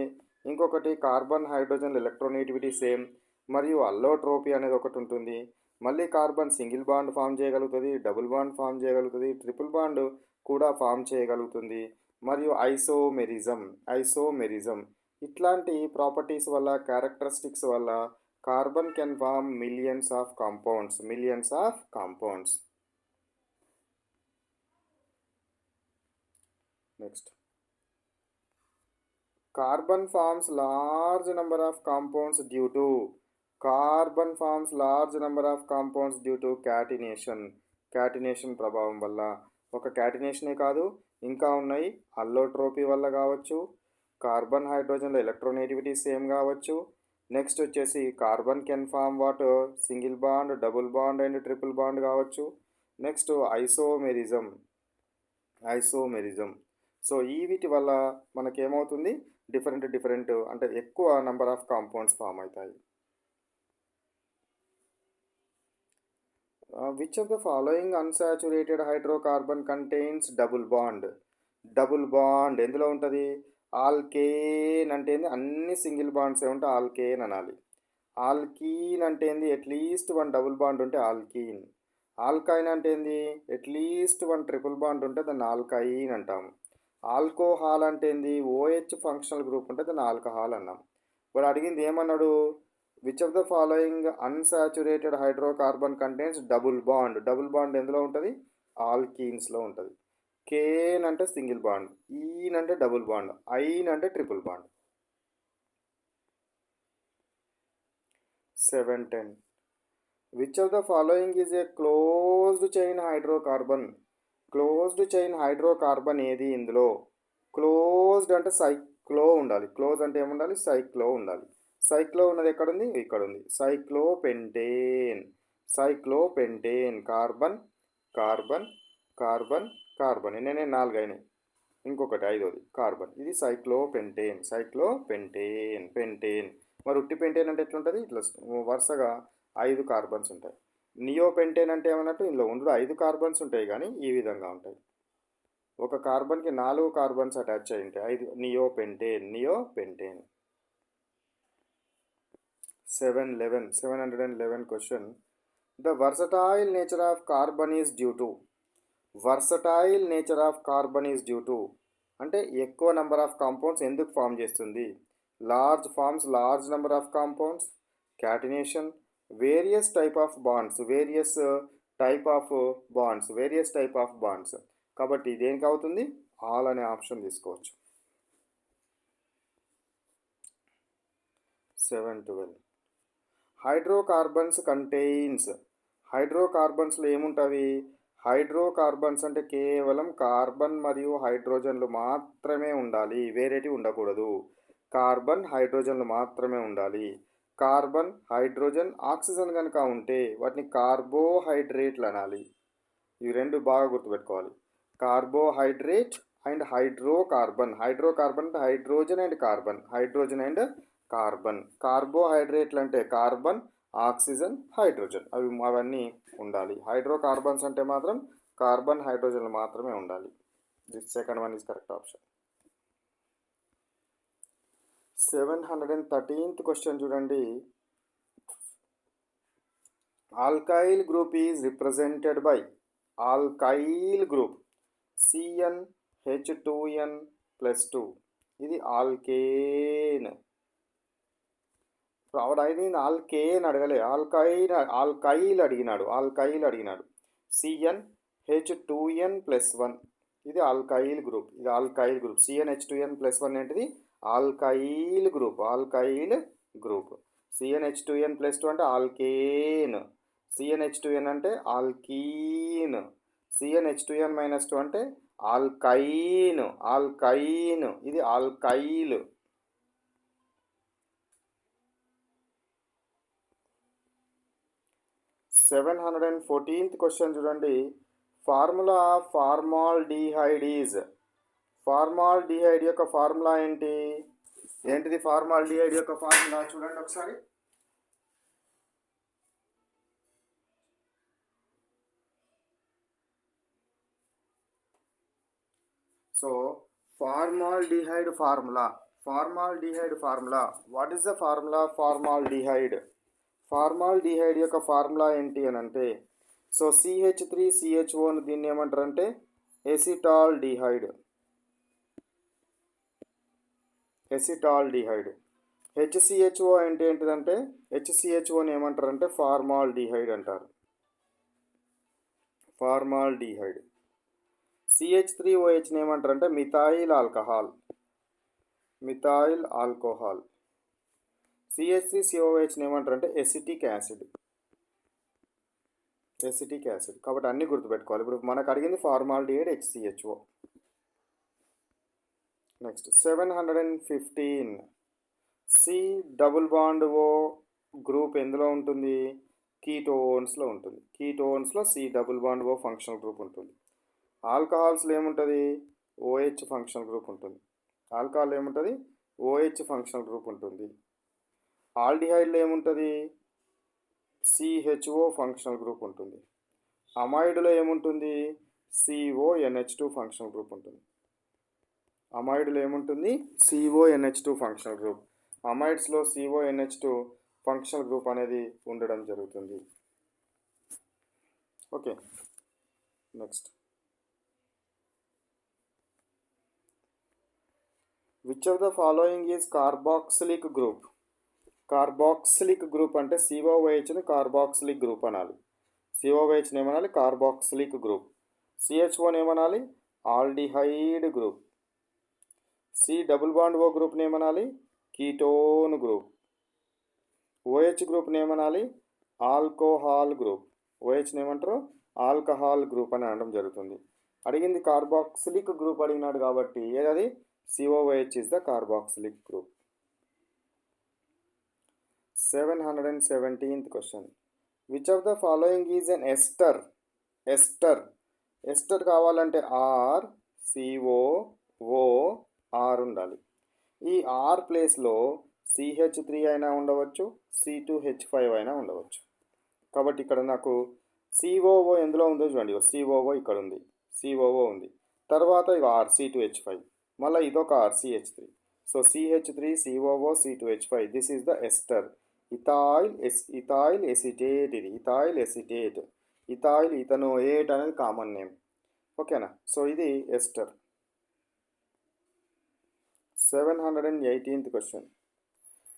ఇంకొకటి కార్బన్ హైడ్రోజన్ ఎలక్ట్రోనెగటివిటీ సేమ్, మరియు అల్లోట్రోపీ అనేది ఒకటి ఉంటుంది. మళ్ళీ కార్బన్ సింగిల్ బాండ్ ఫామ్ చేయగలుగుతుంది, డబుల్ బాండ్ ఫామ్ చేయగలుగుతుంది, ట్రిపుల్ బాండ్ కూడా ఫామ్ చేయగలుగుతుంది. మరియు ఐసోమెరిజం ఇట్లాంటి ప్రాపర్టీస్ వల్ల, క్యారెక్టరిస్టిక్స్ వల్ల carbon can form millions of compounds. Next, carbon forms large number of compounds due to catenation ప్రభావం వల్ల. ఒక క్యాటినేషనే కాదు, ఇంకా ఉన్నాయి. అల్లోట్రోపీ వల్ల కావచ్చు, కార్బన్ హైడ్రోజన్లో ఎలక్ట్రోనెగటివిటీ సేమ్ కావచ్చు. నెక్స్ట్ వచ్చేసి carbon can form what single bond, double bond and triple bond కావచ్చు. Next isomerism. సో ఈ వీటి వల్ల మనకేమవుతుంది, డిఫరెంట్ అంటే ఎక్కువ నెంబర్ ఆఫ్ కాంపౌండ్స్ ఫామ్ అవుతాయి. Which of the following unsaturated hydrocarbon contains double bond ఎందులో ఉంటుంది? ఆల్కేన్ అంటే ఏంది? అన్ని సింగిల్ బాండ్సే ఉంటే ఆల్కేన్ అనాలి. ఆల్కీన్ అంటే ఏంది? అట్లీస్ట్ వన్ డబుల్ బాండ్ ఉంటే ఆల్కీన్. ఆల్కైన్ అంటే ఏంది? అట్లీస్ట్ వన్ ట్రిపుల్ బాండ్ ఉంటే దాన్ని ఆల్కైన్ అంటాము. ఆల్కోహాల్ అంటే ఏంది? ఓహెచ్ ఫంక్షనల్ గ్రూప్ ఉంటే దాన్ని ఆల్కహాల్ అన్నాం. వాడు అడిగింది ఏమన్నాడు? Which of the following unsaturated hydrocarbon contains double bond ఎందులో ఉంటుంది? ఆల్కీన్స్లో ఉంటుంది. కేన్ అంటే సింగిల్ బాండ్, ఈన్ అంటే డబుల్ బాండ్, ఐన్ అంటే triple bond. 710. Which of the following is A closed chain hydrocarbon ఏది ఇందులో? క్లోజ్డ్ అంటే సైక్లో ఉండాలి. క్లోజ్ అంటే ఏముండాలి? సైక్లో ఉండాలి. సైక్లో ఉన్నది ఎక్కడుంది? ఇక్కడ ఉంది. సైక్లోపెంటేన్. కార్బన్ ఎన్ని 4 అయినాయి, ఇంకొకటి 5వది కార్బన్. ఇది పెంటేన్. మరి ఉట్టి పెంటేన్ అంటే ఎట్లుంటుంది? ఇట్లా వరుసగా 5 కార్బన్స్ ఉంటాయి. నియోపెంటేన్ అంటే ఏమన్నట్టు? ఇందులో ఉండు 5 కార్బన్స్ ఉంటాయి కానీ ఈ విధంగా ఉంటాయి. ఒక కార్బన్కి 4 కార్బన్స్ అటాచ్ అయి ఉంటాయి. 5 నియోపెంటేన్. 711 question. The versatile nature of carbon is due to అంటే ఎక్కువ నెంబర్ ఆఫ్ కాంపౌండ్స్ ఎందుకు ఫామ్ చేస్తుంది? Large number of compounds, catenation, various type of bonds. కాబట్టి దేనికి అవుతుంది? ఆల్ అనే ఆప్షన్ తీసుకోవచ్చు. 712. హైడ్రోకార్బన్స్లో ఏముంటుంది? హైడ్రోకార్బన్స్ అంటే కేవలం కార్బన్ మరియు హైడ్రోజన్లు మాత్రమే ఉండాలి, వేరేటి ఉండకూడదు. కార్బన్ హైడ్రోజన్లు మాత్రమే ఉండాలి. కార్బన్, హైడ్రోజన్, ఆక్సిజన్ కనుక ఉంటే వాటిని కార్బోహైడ్రేట్లు అనాలి. ఇవి రెండు బాగా గుర్తుపెట్టుకోవాలి. కార్బోహైడ్రేట్ అండ్ హైడ్రోకార్బన్ అంటే హైడ్రోజన్ అండ్ కార్బన్. కార్బోహైడ్రేట్లు అంటే కార్బన్, ఆక్సిజన్, హైడ్రోజన్ అవన్నీ ఉండాలి. హైడ్రోకార్బన్స్ అంటే మాత్రం కార్బన్, హైడ్రోజన్లు మాత్రమే ఉండాలి. This second one is correct option. 713th question చూడండి. Alkyl group is represented by CnH2n+2. ఇది ఆల్కేన్. ఆవిడ అడిగింది ఆల్కేన్ అడగలే, ఆల్కైల్ అడిగినాడు. CnH2n+1. ఇది ఆల్కైల్ గ్రూప్. CnH2n+1 ఏంటిది? Alkyl group. CnH2n+2 అంటే ఆల్కేన్, CnH2n అంటే ఆల్కీన్, CnH2n-2 అంటే ఆల్కైన్. ఇది ఆల్కైల్. 714th క్వశ్చన్ చూడండి. ఫార్ములా ఆఫ్ ఫార్మాల్డిహైడ్ యొక్క ఫార్ములా ఏంటిది? ఫార్మాల్డిహైడ్ యొక్క ఫార్ములా చూడండి ఒకసారి. So formaldehyde formula. What is the formula of formaldehyde యొక్క ఫార్ములా ఏంటి అని అంటే, సో CH3CHO దీన్ని ఏమంటారంటే ఎసిటాల్డిహైడ్. ఎసిటాల్డిహైడ్. హెచ్సిహెచ్ఓ అంటే ఏంటిదంటే హెచ్సిహెచ్ఓని ఏమంటారంటే ఫార్మాల్డిహైడ్ అంటారు. ఫార్మాల్డిహైడ్. CH3OHని ఏమంటారంటే మిథైల్ ఆల్కహాల్. Methyl alcohol. CH3COOHని ఏమంటారంటే ఎసిటిక్ యాసిడ్. Acetic acid. కాబట్టి అన్నీ గుర్తుపెట్టుకోవాలి. ఇప్పుడు మనకు అడిగింది formaldehyde HCHO. Next 715. C double bond O group ఎందులో ఉంటుంది? కీటోన్స్లో ఉంటుంది. కీటోన్స్లో C double bond O functional group ఉంటుంది. ఆల్కహాల్స్లో ఏముంటుంది? OH ఫంక్షనల్ గ్రూప్ ఉంటుంది. ఆల్కహాల్ ఏముంటుంది? OH ఫంక్షనల్ గ్రూప్ ఉంటుంది. ఆల్డిహైడ్లో ఏముంటుంది? CHO ఫంక్షనల్ గ్రూప్ ఉంటుంది. అమైడ్లో ఏముంటుంది? CONH2 ఫంక్షనల్ గ్రూప్ ఉంటుంది. అమైడ్లో ఏముంటుంది? CONH2 functional group. అమైడ్స్లో CONH2 ఫంక్షనల్ గ్రూప్ అనేది ఉండడం జరుగుతుంది. Okay, next. Which of the following is carboxylic group? Carboxylic group అంటే COOHని కార్బాక్సిలిక్ గ్రూప్ అనాలి. COOHని ఏమనాలి? Carboxylic group. CHOని ఏమనాలి? Aldehyde group. C double bond O గ్రూప్ని ఏమనాలి? Ketone group. OH గ్రూప్ని ఏమనాలి? Alcohol group. OHని ఏమంటారు? ఆల్కహాల్ గ్రూప్ అని అనడం జరుగుతుంది. అడిగింది కార్బాక్సిలిక్ గ్రూప్ అడిగినాడు కాబట్టి ఏదది? COOH is the carboxylic group. 717th question. Which of the following is an ester? Ester కావాలంటే RCOOR ఉండాలి. ఈ R ప్లేస్లో CH3 అయినా ఉండవచ్చు, C2H5 అయినా ఉండవచ్చు. కాబట్టి ఇక్కడ నాకు COO ఎందులో ఉందో చూడండి. COO ఇక్కడ ఉంది, COO ఉంది. తర్వాత ఇక R C2H5, మళ్ళీ ఇదొక R CH3. So CH3 COO C2H5, this is the ester. Ethyl acetate. ఇది ఇథాయిల్ ఎసిటేట్. ఇథాయిల్ ఇథనోయేట్ అనేది కామన్ నేమ్. ఓకేనా? సో ఇది ester. 718th question.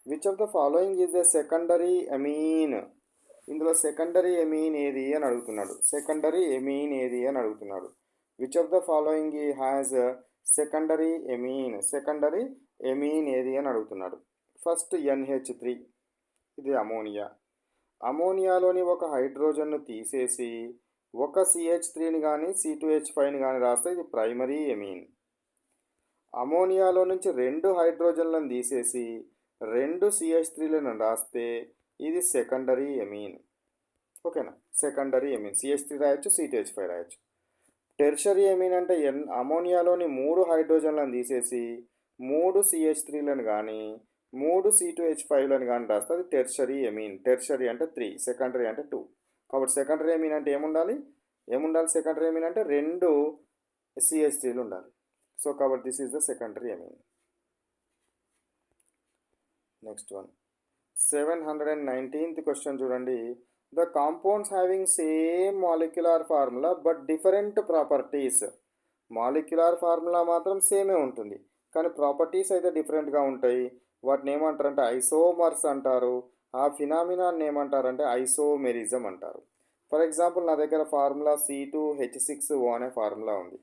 Which of the following is the secondary amine? ఇందులో సెకండరీ ఎమీన్ ఏది అని అడుగుతున్నాడు. సెకండరీ ఎమీన్ ఏది అని అడుగుతున్నాడు. Which of the following has secondary amine? Secondary amine ఏది అని అడుగుతున్నాడు. ఫస్ట్ NH3, ఇది అమోనియా. అమోనియాలోని ఒక హైడ్రోజన్ను తీసేసి ఒక CH3ని కానీ C2H5ని కానీ రాస్తే ఇది ప్రైమరీ ఎమీన్. అమోనియాలో నుంచి 2 హైడ్రోజన్లను తీసేసి 2 CH3లను రాస్తే ఇది సెకండరీ ఎమీన్. ఓకేనా? Secondary amine. CH3 రాయొచ్చు, C2H5 రాయొచ్చు. టెర్షరీ ఎమీన్ అంటే అమోనియాలోని 3 హైడ్రోజన్లను తీసేసి 3 CH3లను కానీ 3 C2H5లను కానీ రాస్తే అది టెర్షరీ ఎమీన్. టెర్షరీ అంటే 3, సెకండరీ అంటే 2. కాబట్టి సెకండరీ ఎమీన్ అంటే ఏముండాలి? సెకండరీ ఎమీన్ అంటే 2 CH3లు ఉండాలి. సో కాబట్టి this is the secondary amine. Next one 719th question చూడండి. The compounds having same molecular formula but different properties. Molecular formula మాత్రం సేమే ఉంటుంది, కానీ ప్రాపర్టీస్ అయితే డిఫరెంట్గా ఉంటాయి. వాటిని ఏమంటారంటే ఐసోమర్స్ అంటారు. ఆ ఫినామినాన్ని ఏమంటారంటే ఐసోమెరిజం అంటారు. ఫర్ ఎగ్జాంపుల్ నా దగ్గర ఫార్ములా C2H6O అనే ఫార్ములా ఉంది.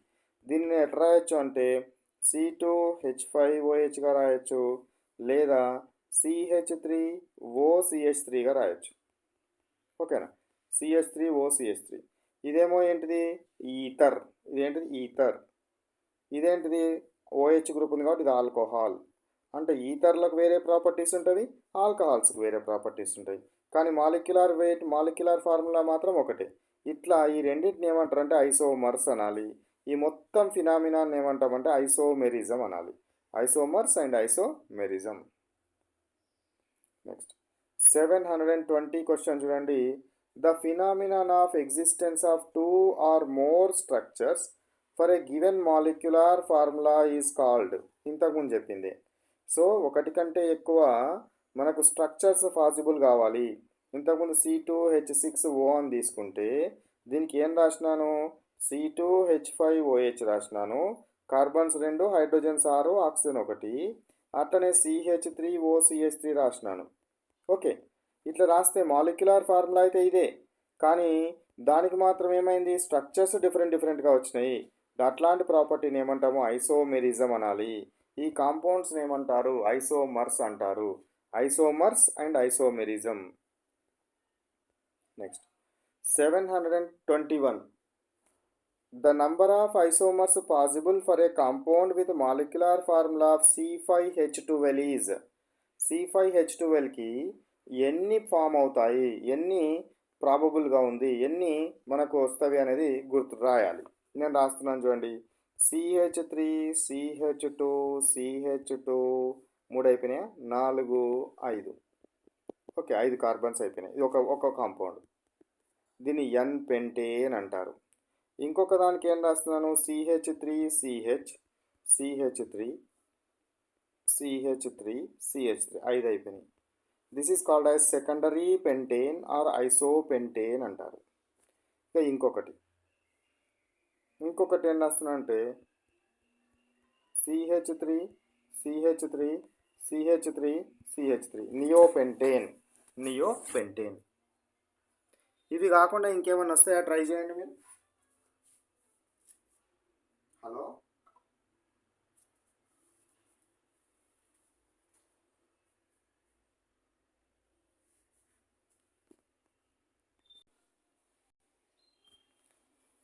దీన్ని నేను ఎట్లా రాయొచ్చు అంటే C2H5OHగా రాయొచ్చు, లేదా CH3OCH3గా రాయొచ్చు. ఓకేనా? CH3OCH3. ఇదేమో ఏంటిది? ఈథర్. ఇదేంటిది? ఈథర్. ఇదేంటిది? OH గ్రూప్ ఉంది కాబట్టి ఇది ఆల్కహాల్. అంటే ఈథర్లకు వేరే ప్రాపర్టీస్ ఉంటుంది, ఆల్కహాల్స్కి వేరే ప్రాపర్టీస్ ఉంటాయి, కానీ మాలిక్యులర్ ఫార్ములా మాత్రం ఒకటే. ఇట్లా ఈ రెండింటిని ఏమంటారంటే ఐసోమర్స్ అనాలి. ఈ మొత్తం ఫినామినాన్ని ఏమంటామంటే ఐసోమెరిజం అనాలి. Isomers and isomerism. Next 720 question చూడండి. The phenomenon of existence of 2 or more structures for a given molecular formula is called. ఇంతకుముందు చెప్పింది. సో ఒకటి కంటే ఎక్కువ మనకు స్ట్రక్చర్స్ పాసిబుల్ కావాలి. ఇంతకుముందు C2H6O అని తీసుకుంటే దీనికి ఏం రాసినాను? C2H5OH రాసినాను. Carbons 2, hydrogens 6, oxygen 1. అట్లనే CH3OCH3 రాసినాను. ఓకే, ఇట్లా రాస్తే మాలిక్యులర్ ఫార్ములా అయితే ఇదే, కానీ దానికి మాత్రం ఏమైంది, స్ట్రక్చర్స్ డిఫరెంట్గా వచ్చినాయి. అట్లాంటి ప్రాపర్టీని ఏమంటాము, ఐసోమెరిజం అనాలి. ఈ కాంపౌండ్స్ని ఏమంటారు, ఐసోమర్స్ అంటారు. Isomers and isomerism. Next 721. The number of isomers possible for a compound with molecular formula of C5H12 is. C5H12కి ఎన్ని ఫామ్ అవుతాయి, ఎన్ని ప్రాబబుల్గా ఉంది, ఎన్ని మనకు వస్తవి అనేది గుర్తు రాయాలి. నేను రాస్తున్నాను చూడండి. CH3 CH2 CH2 3 అయిపోయినాయా, 4 5. ఓకే, 5 కార్బన్స్ అయిపోయినాయి. ఇది ఒక కాంపౌండ్. దీన్ని N పెంటేన్ అంటారు. ఇంకొక దానికి ఏం రాస్తున్నాను, CH3 CH CH3 CH3 CH3 5 అయిపోయినాయి. This is called as secondary pentane or isopentane అంటారు. ఇక ఇంకొకటి ఏం రాస్తున్నాను అంటే CH3 CH3 CH3 CH3 నియోపెంటేన్. ఇవి కాకుండా ఇంకేమైనా వస్తాయా, ట్రై చేయండి మీరు. Hello,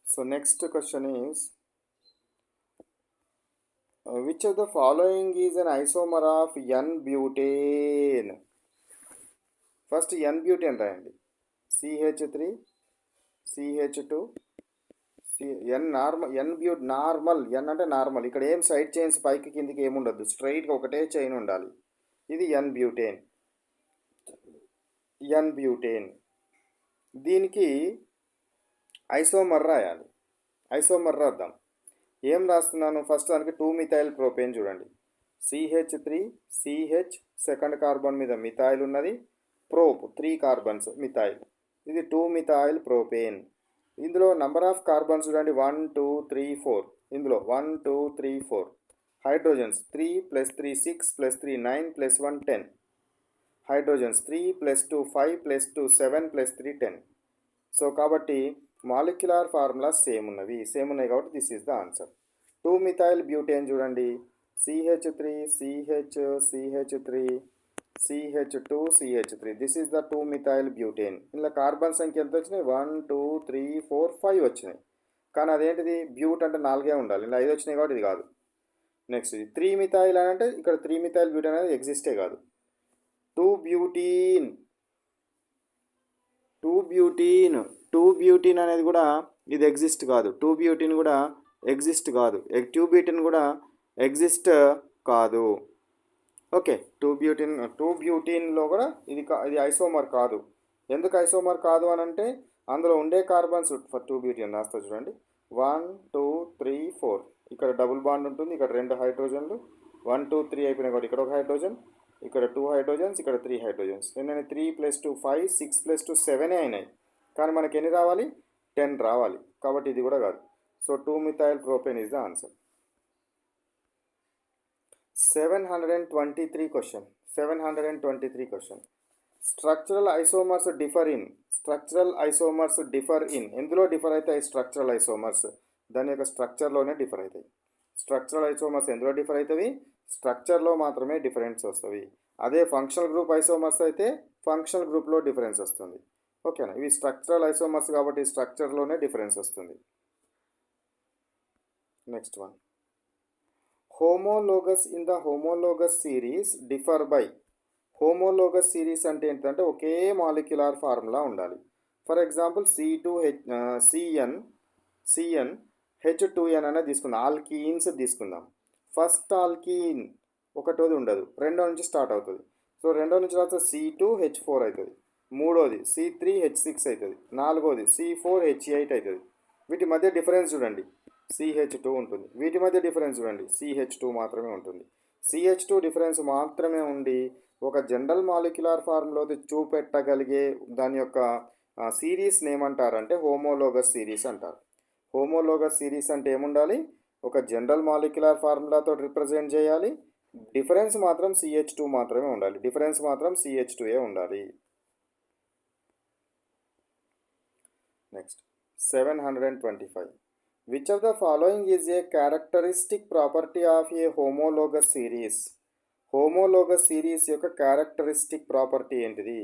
so next question is which of the following is an isomer of N-butane? First N-butane రాయండి. CH3 CH2 normal. N అంటే నార్మల్. ఇక్కడ ఏం సైడ్ చైన్స్ పైకి కిందికి ఏముండదు, స్ట్రైట్గా ఒకటే చైన్ ఉండాలి. ఇది N-butane. దీనికి ఐసోమర్ రాయాలి. ఐసోమర్ రాద్దాం. ఏం రాస్తున్నాను, ఫస్ట్ దానికి 2-మిథైల్ ప్రోపేన్ చూడండి. CH3 CH సెకండ్ కార్బన్ మీద మిథైల్ ఉన్నది, 3 కార్బన్స్ మిథైల్. ఇది 2-మిథైల్ ప్రోపేన్. ఇందులో నంబర్ ఆఫ్ కార్బన్స్ చూడండి, 1 2 3 4. ఇందులో 1 2 3 4 హైడ్రోజన్స్ 3 + 3 6 + 3 9 + 1 10. హైడ్రోజన్స్ 3 + 2 5 + 2 7 + 3 10. సో కాబట్టి మాలిక్యులర్ ఫార్ములాస్ సేమ్ ఉన్నాయి కాబట్టి దిస్ ఈజ్ ద ఆన్సర్. 2-మిథైల్ బ్యూటేన్ చూడండి, CH3 CH CH3 CH2 CH3. This is the 2-మిథైల్ బ్యూటేన్. ఇందులో కార్బన్ సంఖ్య ఎంత వచ్చినాయి, 1 2 3 4 5 వచ్చినాయి. కానీ అదేంటిది, బ్యూట్ అంటే 4 ఉండాలి, ఇలా 5 వచ్చినాయి కాబట్టి ఇది కాదు. నెక్స్ట్ 3-మిథైల్ అని అంటే ఇక్కడ 3-మిథైల్ బ్యూటేన్ అనేది ఎగ్జిస్టే కాదు. 2-బ్యూటీన్ అనేది కూడా ఇది ఎగ్జిస్ట్ కాదు. 2-బ్యూటీన్ కూడా ఎగ్జిస్ట్ కాదు. 2-బ్యూటీన్ కూడా ఎగ్జిస్ట్ కాదు. ఓకే, 2-బ్యూటీన్లో కూడా ఇది ఐసోమర్ కాదు. ఎందుకు ఐసోమర్ కాదు అని అంటే అందులో ఉండే కార్బన్స్ ఫర్ 2-బ్యూటీన్ రాస్తా చూడండి. 1 2 3 4. ఇక్కడ డబుల్ బాండ్ ఉంటుంది, ఇక్కడ 2 హైడ్రోజన్లు. 1 2 3 అయిపోయినాయి కాబట్టి ఇక్కడ ఒక హైడ్రోజన్, ఇక్కడ 2 హైడ్రోజన్స్, ఇక్కడ 3 హైడ్రోజన్స్. ఎన్ని 3 + 2 5 6 + 2 7 అయినాయి. కానీ మనకి ఎన్ని రావాలి, 10 రావాలి. కాబట్టి ఇది కూడా కాదు. సో 2-మిథైల్ propane is the answer. 723 question. Structural isomers differ in. ఎందులో డిఫర్ అవుతాయి స్ట్రక్చరల్ ఐసోమర్స్, దాని యొక్క స్ట్రక్చర్లోనే డిఫర్ అవుతాయి. స్ట్రక్చరల్ ఐసోమర్స్ ఎందులో డిఫర్ అవుతాయి, స్ట్రక్చర్లో మాత్రమే డిఫరెన్స్ వస్తుంది. అదే ఫంక్షనల్ గ్రూప్ ఐసోమర్స్ అయితే ఫంక్షనల్ గ్రూప్లో డిఫరెన్స్ వస్తుంది. ఓకేనా, ఇవి స్ట్రక్చరల్ ఐసోమర్స్ కాబట్టి స్ట్రక్చర్లోనే డిఫరెన్స్ వస్తుంది. Next one, homologous in the homologous series differ by. Homologous series అంటే ఏంటంటే ఒకే మాలిక్యులర్ ఫార్ములా ఉండాలి. ఫర్ ఎగ్జాంపుల్ CnH2n అనేది తీసుకుందాం. ఆల్కీన్స్ తీసుకుందాం. ఫస్ట్ ఆల్కీన్ ఒకటోది ఉండదు, రెండో నుంచి స్టార్ట్ అవుతుంది. సో రెండో నుంచి రాస్తే C2H4 అవుతుంది. మూడోది C3H6 అవుతుంది. నాలుగోది C4H8 అవుతుంది. వీటి మధ్య డిఫరెన్స్ చూడండి, CH2 ఉంటుంది. వీటి మధ్య డిఫరెన్స్ చూడండి, CH2 మాత్రమే ఉంటుంది. CH2 డిఫరెన్స్ మాత్రమే ఉండి ఒక జనరల్ మాలిక్యులర్ ఫార్ములో చూపెట్టగలిగే దాని యొక్క సిరీస్ని ఏమంటారంటే హోమోలోగస్ సిరీస్ అంటారు. హోమోలోగస్ సిరీస్ అంటే ఏముండాలి, ఒక జనరల్ మాలిక్యులర్ ఫార్ములాతో రిప్రజెంట్ చేయాలి, డిఫరెన్స్ మాత్రం CH2 మాత్రమే ఉండాలి. డిఫరెన్స్ మాత్రం CH2 ఉండాలి. Next 725. Which of the following is a characteristic property of a homologous series? Homologous series యొక్క క్యారెక్టరిస్టిక్ ప్రాపర్టీ ఏంటిది?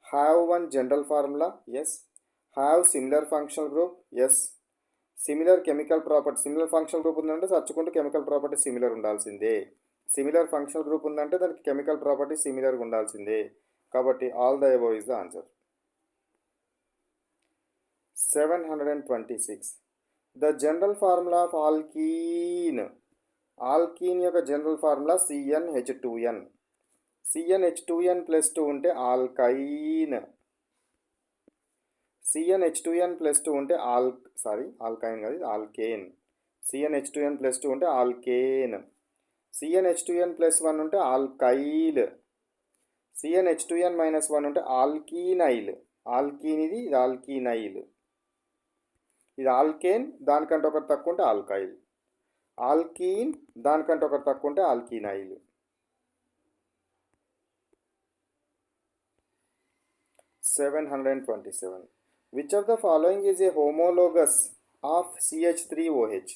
Have one general formula, yes. Have similar functional group, yes. Similar chemical property, similar functional group ఉందంటే చచ్చుకుంటూ కెమికల్ ప్రాపర్టీ సిమిలర్ ఉండాల్సిందే. సిమిలర్ ఫంక్షనల్ గ్రూప్ ఉందంటే దానికి కెమికల్ ప్రాపర్టీ సిమిలర్గా ఉండాల్సిందే. కాబట్టి all the above is the answer. 726. The general formula of alkene. Alkene యొక్క general formula CnH2n. CnH2n plus 2 ఉంటే ఆల్కైన్. CnH2n ప్లస్ 2 ఉంటే ఆల్కైన్ కాదు, ఆల్కేన్. CnH2n ప్లస్ 2 ఉంటే ఆల్కేన్. CnH2n ప్లస్ 1 ఉంటే ఆల్కైల్. CnH2n మైనస్ 1 ఉంటే ఆల్కీనైల్. ఆల్కీన్ ఇది ఆల్కీనైల్. ఇది ఆల్కేన్, దానికంటే ఒకటి తక్కువ ఉంటే ఆల్కైల్. ఆల్కీన్, దానికంటే ఒకటి తక్కువ ఉంటే ఆల్కీనైల్. 727. Which of the following is a homologous of CH3OH?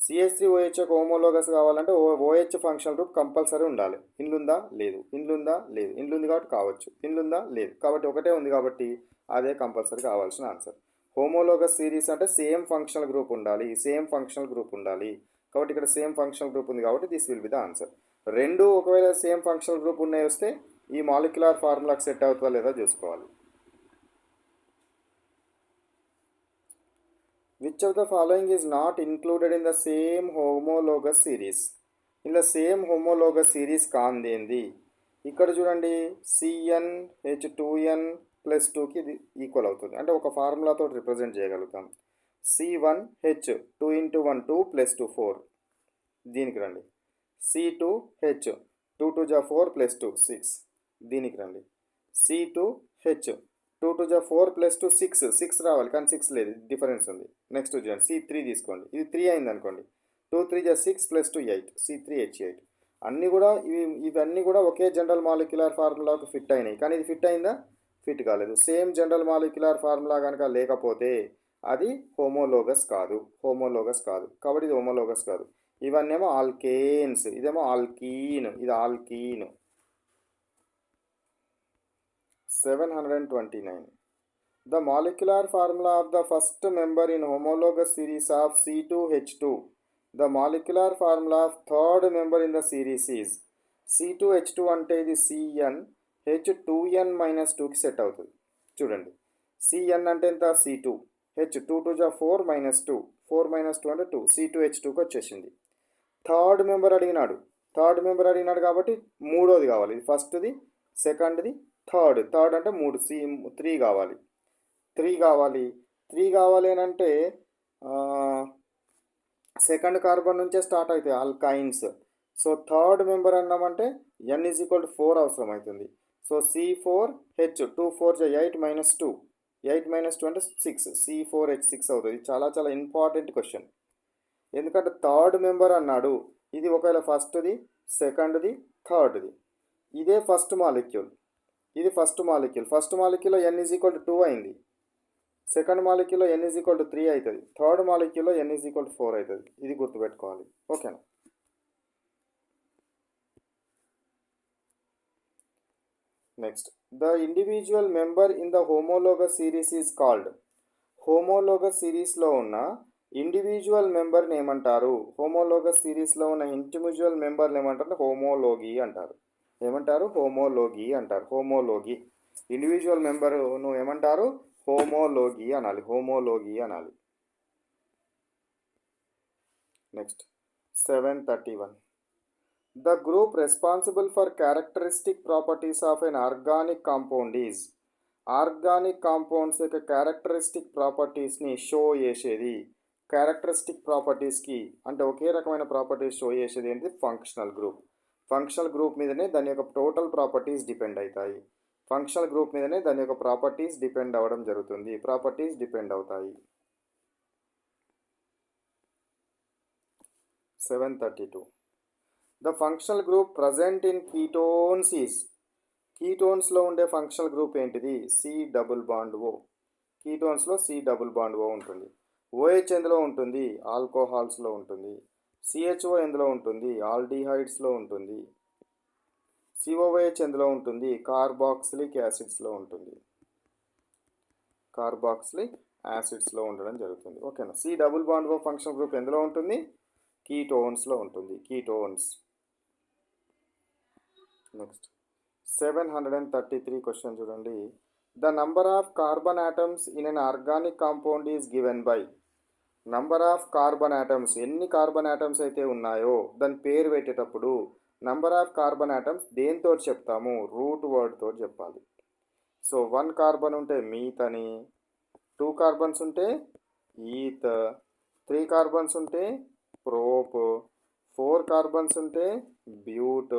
CH3OH యొక్క హోమోలోగస్ కావాలంటే OH ఫంక్షనల్ గ్రూప్ కంపల్సరీ ఉండాలి. ఇండ్లుందా? లేదు. ఇండ్లుందా? లేదు. ఇండ్లుంది కాబట్టి కావచ్చు. ఇండ్లుందా? లేదు. కాబట్టి ఒకటే ఉంది కాబట్టి అదే కంపల్సరీ కావాల్సిన ఆన్సర్. హోమోలోగస్ సిరీస్ అంటే సేమ్ ఫంక్షనల్ గ్రూప్ ఉండాలి. సేమ్ ఫంక్షనల్ గ్రూప్ ఉండాలి. కాబట్టి ఇక్కడ సేమ్ ఫంక్షనల్ గ్రూప్ ఉంది కాబట్టి this will be the answer. రెండు ఒకవేళ సేమ్ ఫంక్షనల్ గ్రూప్ ఉన్నాయి వస్తే ఈ మాలిక్యులర్ ఫార్ములాకి సెట్ అవుతుందా లేదా చూసుకోవాలి. Which of the following is not included in the same homologous series? ఇలా సేమ్ హోమోలోగస్ సిరీస్ కాందేంది? ఇక్కడ చూడండి, CnH2n ప్లస్ 2కి ఇది ఈక్వల్ అవుతుంది. అంటే ఒక ఫార్ములాతో రిప్రజెంట్ చేయగలుగుతాం. C1H 2 × 1 2 plus 2 4. దీనికి రండి. C2H 2 2 జా 4 ప్లస్ 2 6. దీనికి రండి. C2H 2 2 జా 4 ప్లస్ 2 6 రావాలి కానీ 6 లేదు, డిఫరెన్స్ ఉంది. నెక్స్ట్ చూడండి, C3 తీసుకోండి. ఇది 3 అయింది అనుకోండి. 2 3 జా 6 ప్లస్ 2 8. C3H8. అన్నీ కూడా ఇవన్నీ కూడా ఒకే జనరల్ మాలిక్యులర్ ఫార్ములాకు ఫిట్ అయినాయి. కానీ ఇది ఫిట్ అయిందా? ఫిట్ కాలేదు. సేమ్ జనరల్ మాలిక్యులర్ ఫార్ములా కనుక లేకపోతే అది హోమోలోగస్ కాదు. హోమోలోగస్ కాదు కాబట్టి ఇది హోమోలోగస్ కాదు. ఇవన్నేమో ఆల్కేన్స్, ఇదేమో ఆల్కీన్, ఇది alkyne. 729. The molecular formula of the first member in homologous series of C2H2. The molecular formula of third member in the series is C2H2 అంటే ఇది CnH2n మైనస్ 2కి సెట్ అవుతుంది. చూడండి, Cn అంటే ఎంత? C2. H 2 2 జా 4 మైనస్ 2. 4 మైనస్ 2 అంటే 2. C2H2కి వచ్చేసింది. థర్డ్ మెంబర్ అడిగినాడు కాబట్టి మూడోది కావాలి. ఇది ఫస్ట్ది, సెకండ్ది, థర్డ్ అంటే 3 3 కావాలి. 3 కావాలి అని అంటే సెకండ్ కార్బన్ నుంచే స్టార్ట్ అవుతాయి ఆల్కైన్స్. సో థర్డ్ మెంబర్ అన్నామంటే n = 4 అవసరం అవుతుంది. సో C4H 2 4 జా 8 మైనస్ 2. 8 మైనస్ 2 అంటే 6. C4H6 అవుతుంది. చాలా చాలా ఇంపార్టెంట్ క్వశ్చన్. ఎందుకంటే థర్డ్ మెంబర్ అన్నాడు. ఇది ఒకవేళ ఫస్ట్ది, సెకండ్ది, థర్డ్ది. ఇదే ఫస్ట్ మాలిక్యూల్. ఫస్ట్ మాలిక్యూల్లో n = 2 అయింది. సెకండ్ మాలిక్యూల్లో n = 3 అవుతుంది. థర్డ్ మాలిక్యూల్లో n = 4 అవుతుంది. ఇది గుర్తుపెట్టుకోవాలి. ఓకేనా? Next, the individual member in the homologous series is called. Homologous సిరీస్లో ఉన్న ఇండివిజువల్ మెంబర్ని ఏమంటారు? హోమోలోగస్ సిరీస్లో ఉన్న ఇండివిజువల్ మెంబర్ని ఏమంటారు? హోమోలోగి అంటారు. ఏమంటారు? హోమోలోగి అంటారు. హోమోలోగి. ఇండివిజువల్ మెంబర్ను ఏమంటారు? హోమోలోగి అనాలి. Next 731. The group responsible for characteristic properties of an organic compound is. Organic compounds యొక్క క్యారెక్టరిస్టిక్ ప్రాపర్టీస్ని షో చేసేది. క్యారెక్టరిస్టిక్ ప్రాపర్టీస్కి అంటే ఒకే రకమైన ప్రాపర్టీస్ షో చేసేది ఏంటి? Functional group. ఫంక్షనల్ గ్రూప్ మీదనే దాని యొక్క టోటల్ ప్రాపర్టీస్ డిపెండ్ అవుతాయి. ఫంక్షనల్ గ్రూప్ మీదనే దాని యొక్క ప్రాపర్టీస్ డిపెండ్ అవ్వడం జరుగుతుంది. ప్రాపర్టీస్ డిపెండ్ అవుతాయి. 732. The functional group present in ketones is, కీటోన్స్లో ఉండే ఫంక్షనల్ గ్రూప్ ఏంటిది? C double bond O. కీటోన్స్లో సి డబుల్ బాండ్ ఓ ఉంటుంది. ఓహెచ్ ఎందులో ఉంటుంది? ఆల్కోహాల్స్లో ఉంటుంది. సిహెచ్ఓ ఎందులో ఉంటుంది? ఆల్డిహైడ్స్లో ఉంటుంది. సిఓహెచ్ ఎందులో ఉంటుంది? కార్బాక్సిలిక్ యాసిడ్స్లో ఉంటుంది. కార్బాక్సిలిక్ యాసిడ్స్లో ఉండడం జరుగుతుంది. ఓకేనా? C double bond O function group ఎందులో ఉంటుంది? కీటోన్స్లో ఉంటుంది. కీటోన్స్. నెక్స్ట్ 733 క్వశ్చన్ చూడండి. The number of carbon atoms in an organic compound is given by. Number of carbon atoms, ఎన్ని కార్బన్ ఆటమ్స్ అయితే ఉన్నాయో దాని పేరు పెట్టేటప్పుడు నంబర్ ఆఫ్ కార్బన్ ఆటమ్స్ దేంతో చెప్తాము? రూట్ వర్డ్ తోటి చెప్పాలి. సో 1 కార్బన్ ఉంటే మీత్ అని, 2 కార్బన్స్ ఉంటే ఈత్, 3 కార్బన్స్ ఉంటే ప్రోప్, 4 కార్బన్స్ ఉంటే బ్యూట్,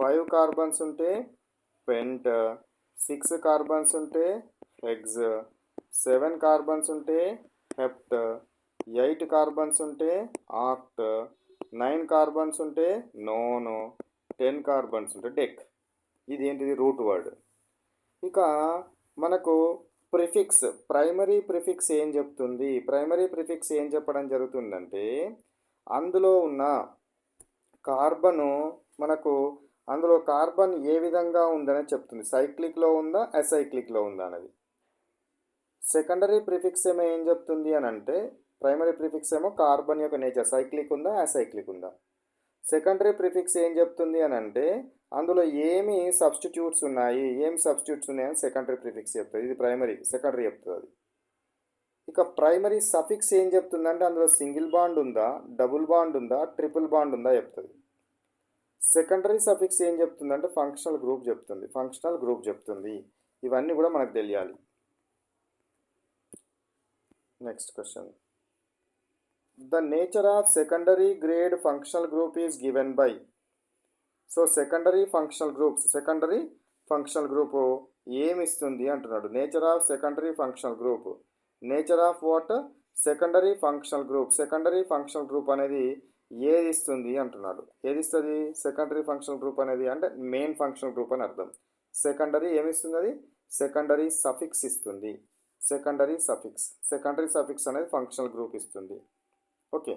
5 కార్బన్స్ ఉంటే పెంట్, 6 కార్బన్స్ ఉంటే హెగ్జ్, 7 కార్బన్స్ ఉంటే హెప్ట్, 8 కార్బన్స్ ఉంటే ఆక్ట్, 9 కార్బన్స్ ఉంటే నోన్, 10 కార్బన్స్ ఉంటే డెక్. ఇది ఏంటిది? Root word. ఇక మనకు ప్రిఫిక్స్, ప్రైమరీ ప్రిఫిక్స్ ఏం చెప్తుంది? ప్రైమరీ ప్రిఫిక్స్ ఏం చెప్పడం జరుగుతుందంటే అందులో ఉన్న కార్బను మనకు అందులో కార్బన్ ఏ విధంగా ఉందని చెప్తుంది. సైక్లిక్లో ఉందా, అసైక్లిక్లో ఉందా అనేది. సెకండరీ ప్రిఫిక్స్ ఏమో ఏం చెప్తుంది అని అంటే, ప్రైమరీ ప్రిఫిక్స్ ఏమో కార్బన్ యొక్క నేచర్ సైక్లిక్ ఉందా, అసైక్లిక్ ఉందా. సెకండరీ ప్రిఫిక్స్ ఏం చెప్తుంది అని అంటే అందులో ఏమి సబ్స్టిట్యూట్స్ ఉన్నాయి, ఏం సబ్స్టిట్యూట్స్ ఉన్నాయని సెకండరీ ప్రిఫిక్స్ చెప్తుంది. ఇది ప్రైమరీ. సెకండరీ చెప్తుంది అది. ఇక ప్రైమరీ సఫిక్స్ ఏం చెప్తుందంటే అందులో సింగిల్ బాండ్ ఉందా, డబుల్ బాండ్ ఉందా, ట్రిపుల్ బాండ్ ఉందా చెప్తుంది. సెకండరీ సఫిక్స్ ఏం చెప్తుందంటే ఫంక్షనల్ గ్రూప్ చెప్తుంది. ఫంక్షనల్ గ్రూప్ చెప్తుంది. ఇవన్నీ కూడా మనకు తెలియాలి. Next question. The nature of secondary grade functional group is given by. So secondary functional group ఏమి ఇస్తుంది అంటున్నాడు. Nature of secondary functional group. Nature of what? Secondary functional group. Secondary functional group అనేది ఏది ఇస్తుంది అంటున్నాడు. ఏది ఇస్తుంది సెకండరీ ఫంక్షనల్ గ్రూప్ అనేది? అంటే మెయిన్ ఫంక్షనల్ గ్రూప్ అని అర్థం. సెకండరీ ఏమి ఇస్తుంది? అది సెకండరీ సఫిక్స్ ఇస్తుంది. సెకండరీ సఫిక్స్ అనేది ఫంక్షనల్ గ్రూప్ ఇస్తుంది. Okay.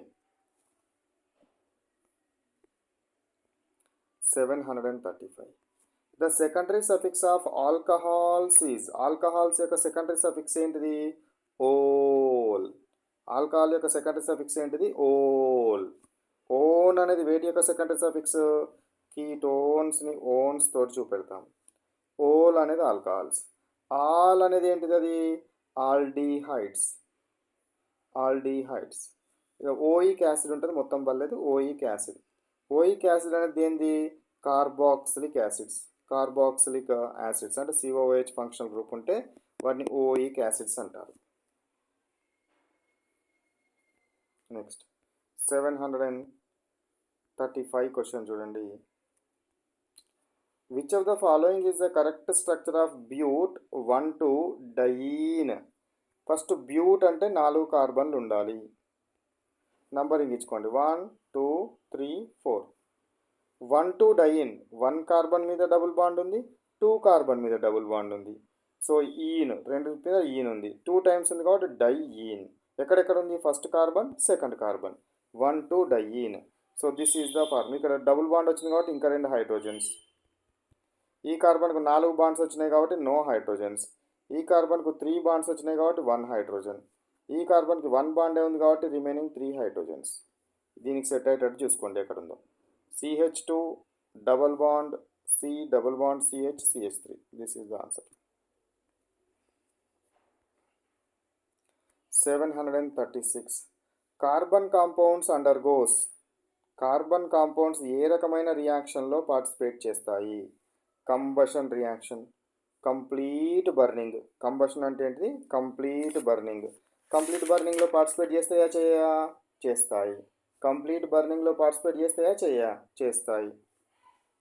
735. The secondary suffix of alcohols is. Alcohols యొక్క సెకండరీ సఫిక్స్ ఏంటిది? ఓల్. ఆల్కహాల్ యొక్క సెకండరీ సఫిక్స్ ఏంటిది? ఓల్. ఓన్ అనేది వేటి యొక్క సెకండరీ సఫిక్స్? కీటోన్స్ని ఓన్స్ తోటి చూపెడతాం. ఓల్ అనేది ఆల్కహాల్స్. ఆల్ అనేది ఏంటిది? అది ఆల్డిహైడ్స్. ఇక ఓయిక్ యాసిడ్ ఉంటుంది, మొత్తం పర్లేదు. ఓయిక్ యాసిడ్ అనేది ఏంది? కార్బాక్సిలిక్ యాసిడ్స్ అంటే సిఓహెచ్ ఫంక్షనల్ గ్రూప్ ఉంటే వాటిని ఓయిక్ యాసిడ్స్ అంటారు. నెక్స్ట్ 735 క్వశ్చన్ చూడండి. Which of the following is the correct structure of bute 1,2-డయీన్? ఫస్ట్ బ్యూట్ అంటే 4 కార్బన్లు ఉండాలి. నంబరింగ్ ఇచ్చుకోండి. 1 2 3 4. 1,2-డయీన్, 1 కార్బన్ మీద డబుల్ బాండ్ ఉంది, 2 కార్బన్ మీద డబుల్ బాండ్ ఉంది. సో ఈన్, 2 మీద ఈన్ ఉంది, 2 టైమ్స్ ఉంది కాబట్టి డైఈన్. ఎక్కడెక్కడ ఉంది? First carbon, second carbon. 1,2-డయీన్. So this is the form. ఇక్కడ డబుల్ బాండ్ వచ్చింది కాబట్టి ఇంకా 2 హైడ్రోజన్స్. ఈ కార్బన్కు 4 బాండ్స్ వచ్చినాయి కాబట్టి నో హైడ్రోజన్స్. ఈ కార్బన్కు 3 బాండ్స్ వచ్చినాయి కాబట్టి 1 హైడ్రోజన్. ఈ కార్బన్కి 1 బాండే ఉంది కాబట్టి రిమైనింగ్ 3 హైడ్రోజన్స్. దీనికి సెట్ అయ్యేటట్టు చూసుకోండి ఎక్కడ ఉందో. CH2 double bond CH CH3. This is the answer. 736. Carbon compounds undergoes. Carbon compounds ఏ రకమైన రియాక్షన్లో పార్టిసిపేట్ చేస్తాయి? Combustion reaction, complete burning. Combustion అంటే ఏంటిది? Complete burning. కంప్లీట్ బర్నింగ్లో పార్టిసిపేట్ చేస్తాయా? చేస్తాయి. కంప్లీట్ బర్నింగ్లో పార్టిసిపేట్ చేస్తాయా? చేస్తాయి.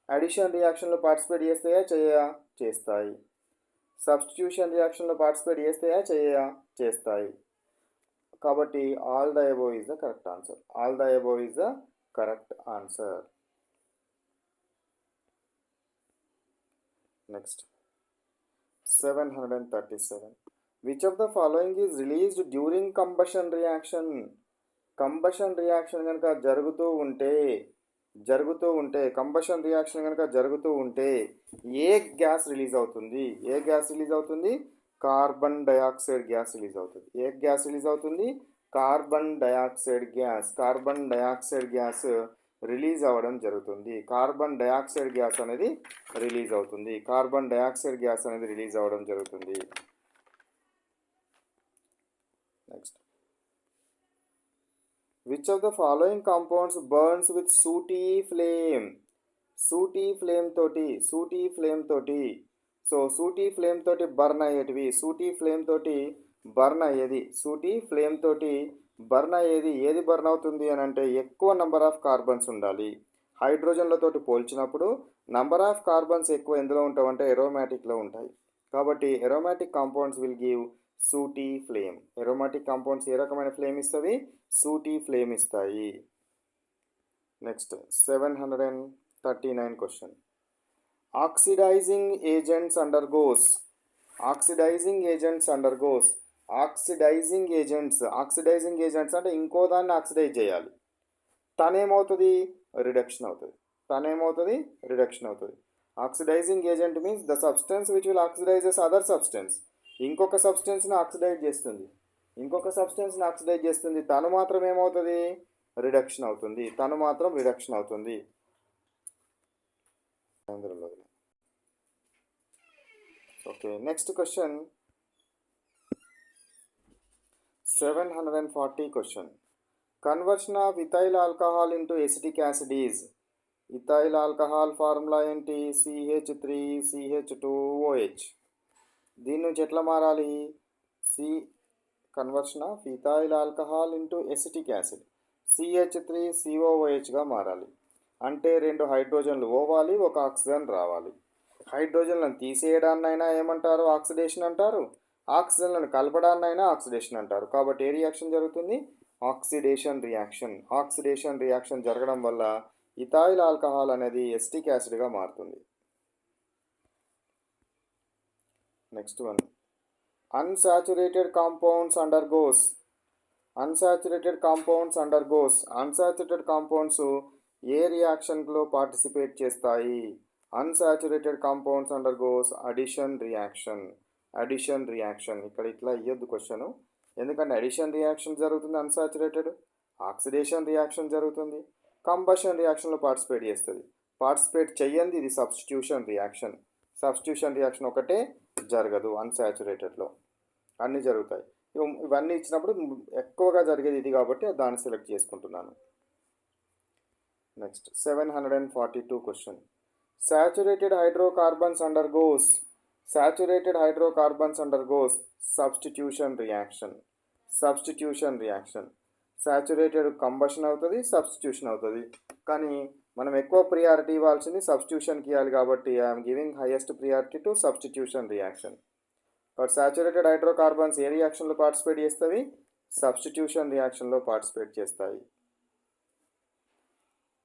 అడిషన్ రియాక్షన్లో పార్టిసిపేట్ చేస్తాయా? చేస్తాయి. సబ్స్టిట్యూషన్ రియాక్షన్లో పార్టిసిపేట్ చేస్తాయా? చేస్తాయి. కాబట్టి all the above is the correct answer. Next 737. Which of the following is released during combustion reaction? Combustion reaction కనుక జరుగుతూ ఉంటే కంబషన్ రియాక్షన్ కనుక జరుగుతూ ఉంటే ఏ గ్యాస్ రిలీజ్ అవుతుంది? ఏ గ్యాస్ రిలీజ్ అవుతుంది? కార్బన్ డయాక్సైడ్ గ్యాస్ రిలీజ్ అవుతుంది. ఏ గ్యాస్ రిలీజ్ అవుతుంది? Carbon dioxide gas. Carbon dioxide gas release అవ్వడం జరుగుతుంది. కార్బన్ డయాక్సైడ్ గ్యాస్ అనేది రిలీజ్ అవుతుంది. కార్బన్ డయాక్సైడ్ గ్యాస్ అనేది రిలీజ్ అవ్వడం జరుగుతుంది. Next, which of the following compounds burns with sooty flame? Sooty flame తోటి సో సూటీ ఫ్లేమ్ తోటి బర్న్ అయ్యేటివి, సూటీ ఫ్లేమ్ తోటి బర్న్ అయ్యేది ఏది బర్న్ అవుతుంది అని అంటే ఎక్కువ నంబర్ ఆఫ్ కార్బన్స్ ఉండాలి. హైడ్రోజన్లతోటి పోల్చినప్పుడు నంబర్ ఆఫ్ కార్బన్స్ ఎక్కువ ఎందులో ఉంటాయంటే ఎరోమాటిక్లో ఉంటాయి. కాబట్టి aromatic compounds will give sooty flame. Aromatic compounds ఏ రకమైన ఫ్లేమ్ ఇస్తాయి? సూటీ ఫ్లేమ్ ఇస్తాయి. Next 739 question. Oxidising agents undergoes oxidising agents అంటే ఇంకో దాన్ని ఆక్సిడైజ్ చేయాలి. తనేమవుతుంది? రిడక్షన్ అవుతుంది. Oxidising agent means the substance which will oxidises other substance. ఇంకొక సబ్స్టెన్స్ని ఆక్సిడైజ్ చేస్తుంది. తను మాత్రం ఏమవుతుంది? రిడక్షన్ అవుతుంది. Okay, next question 740 question. Conversion of ethyl alcohol into acetic acid is. Ethyl alcohol formula ఏంటి? CH3CH2OH. దీని నుంచి ఎట్లా మారాలి? Conversion of ethyl alcohol into acetic acid CH3COOHగా మారాలి. అంటే 2 హైడ్రోజన్లు పోవాలి, 1 ఆక్సిజన్ రావాలి. హైడ్రోజన్లను తీసేయడాన్నైనా ఏమంటారు? ఆక్సిడేషన్ అంటారు. ఆక్సిజన్లను కలపడాన్నైనా ఆక్సిడేషన్ అంటారు. కాబట్టి ఏ రియాక్షన్ జరుగుతుంది? ఆక్సిడేషన్ రియాక్షన్ జరగడం వల్ల ఇథైల్ ఆల్కహాల్ అనేది ఎసిటిక్ యాసిడ్గా మారుతుంది. Next one, unsaturated compounds undergoes ఏ రియాక్షన్లో పార్టిసిపేట్ చేస్తాయి? Unsaturated compounds undergoes addition reaction. ఇక్కడ ఇట్లా ఇవ్వద్దు క్వశ్చన్, ఎందుకంటే అడిషన్ రియాక్షన్ జరుగుతుంది, అన్సాచురేటెడ్ ఆక్సిడేషన్ రియాక్షన్ జరుగుతుంది. కంబషన్ రియాక్షన్లో పార్టిసిపేట్ చెయ్యండి. ఇది సబ్స్టిట్యూషన్ రియాక్షన్ ఒకటే జరగదు అన్సాచురేటెడ్లో, అన్నీ జరుగుతాయి. ఇవన్నీ ఇచ్చినప్పుడు ఎక్కువగా జరిగేది ఇది కాబట్టి దాన్ని సెలెక్ట్ చేసుకుంటున్నాను. Next 742 question. Saturated hydrocarbons undergoes substitution reaction. Saturated combustion అవుతుంది, సబ్స్టిట్యూషన్ అవుతుంది. కానీ మనం ఎక్కువ ప్రియారిటీ ఇవ్వాల్సింది సబ్స్టిట్యూషన్కి ఇవ్వాలి కాబట్టి I'm giving highest priority to substitution reaction. But saturated hydrocarbons ఏ రియాక్షన్లో పార్టిసిపేట్ చేస్తాయి? సబ్స్టిట్యూషన్ రియాక్షన్లో పార్టిసిపేట్ చేస్తాయి.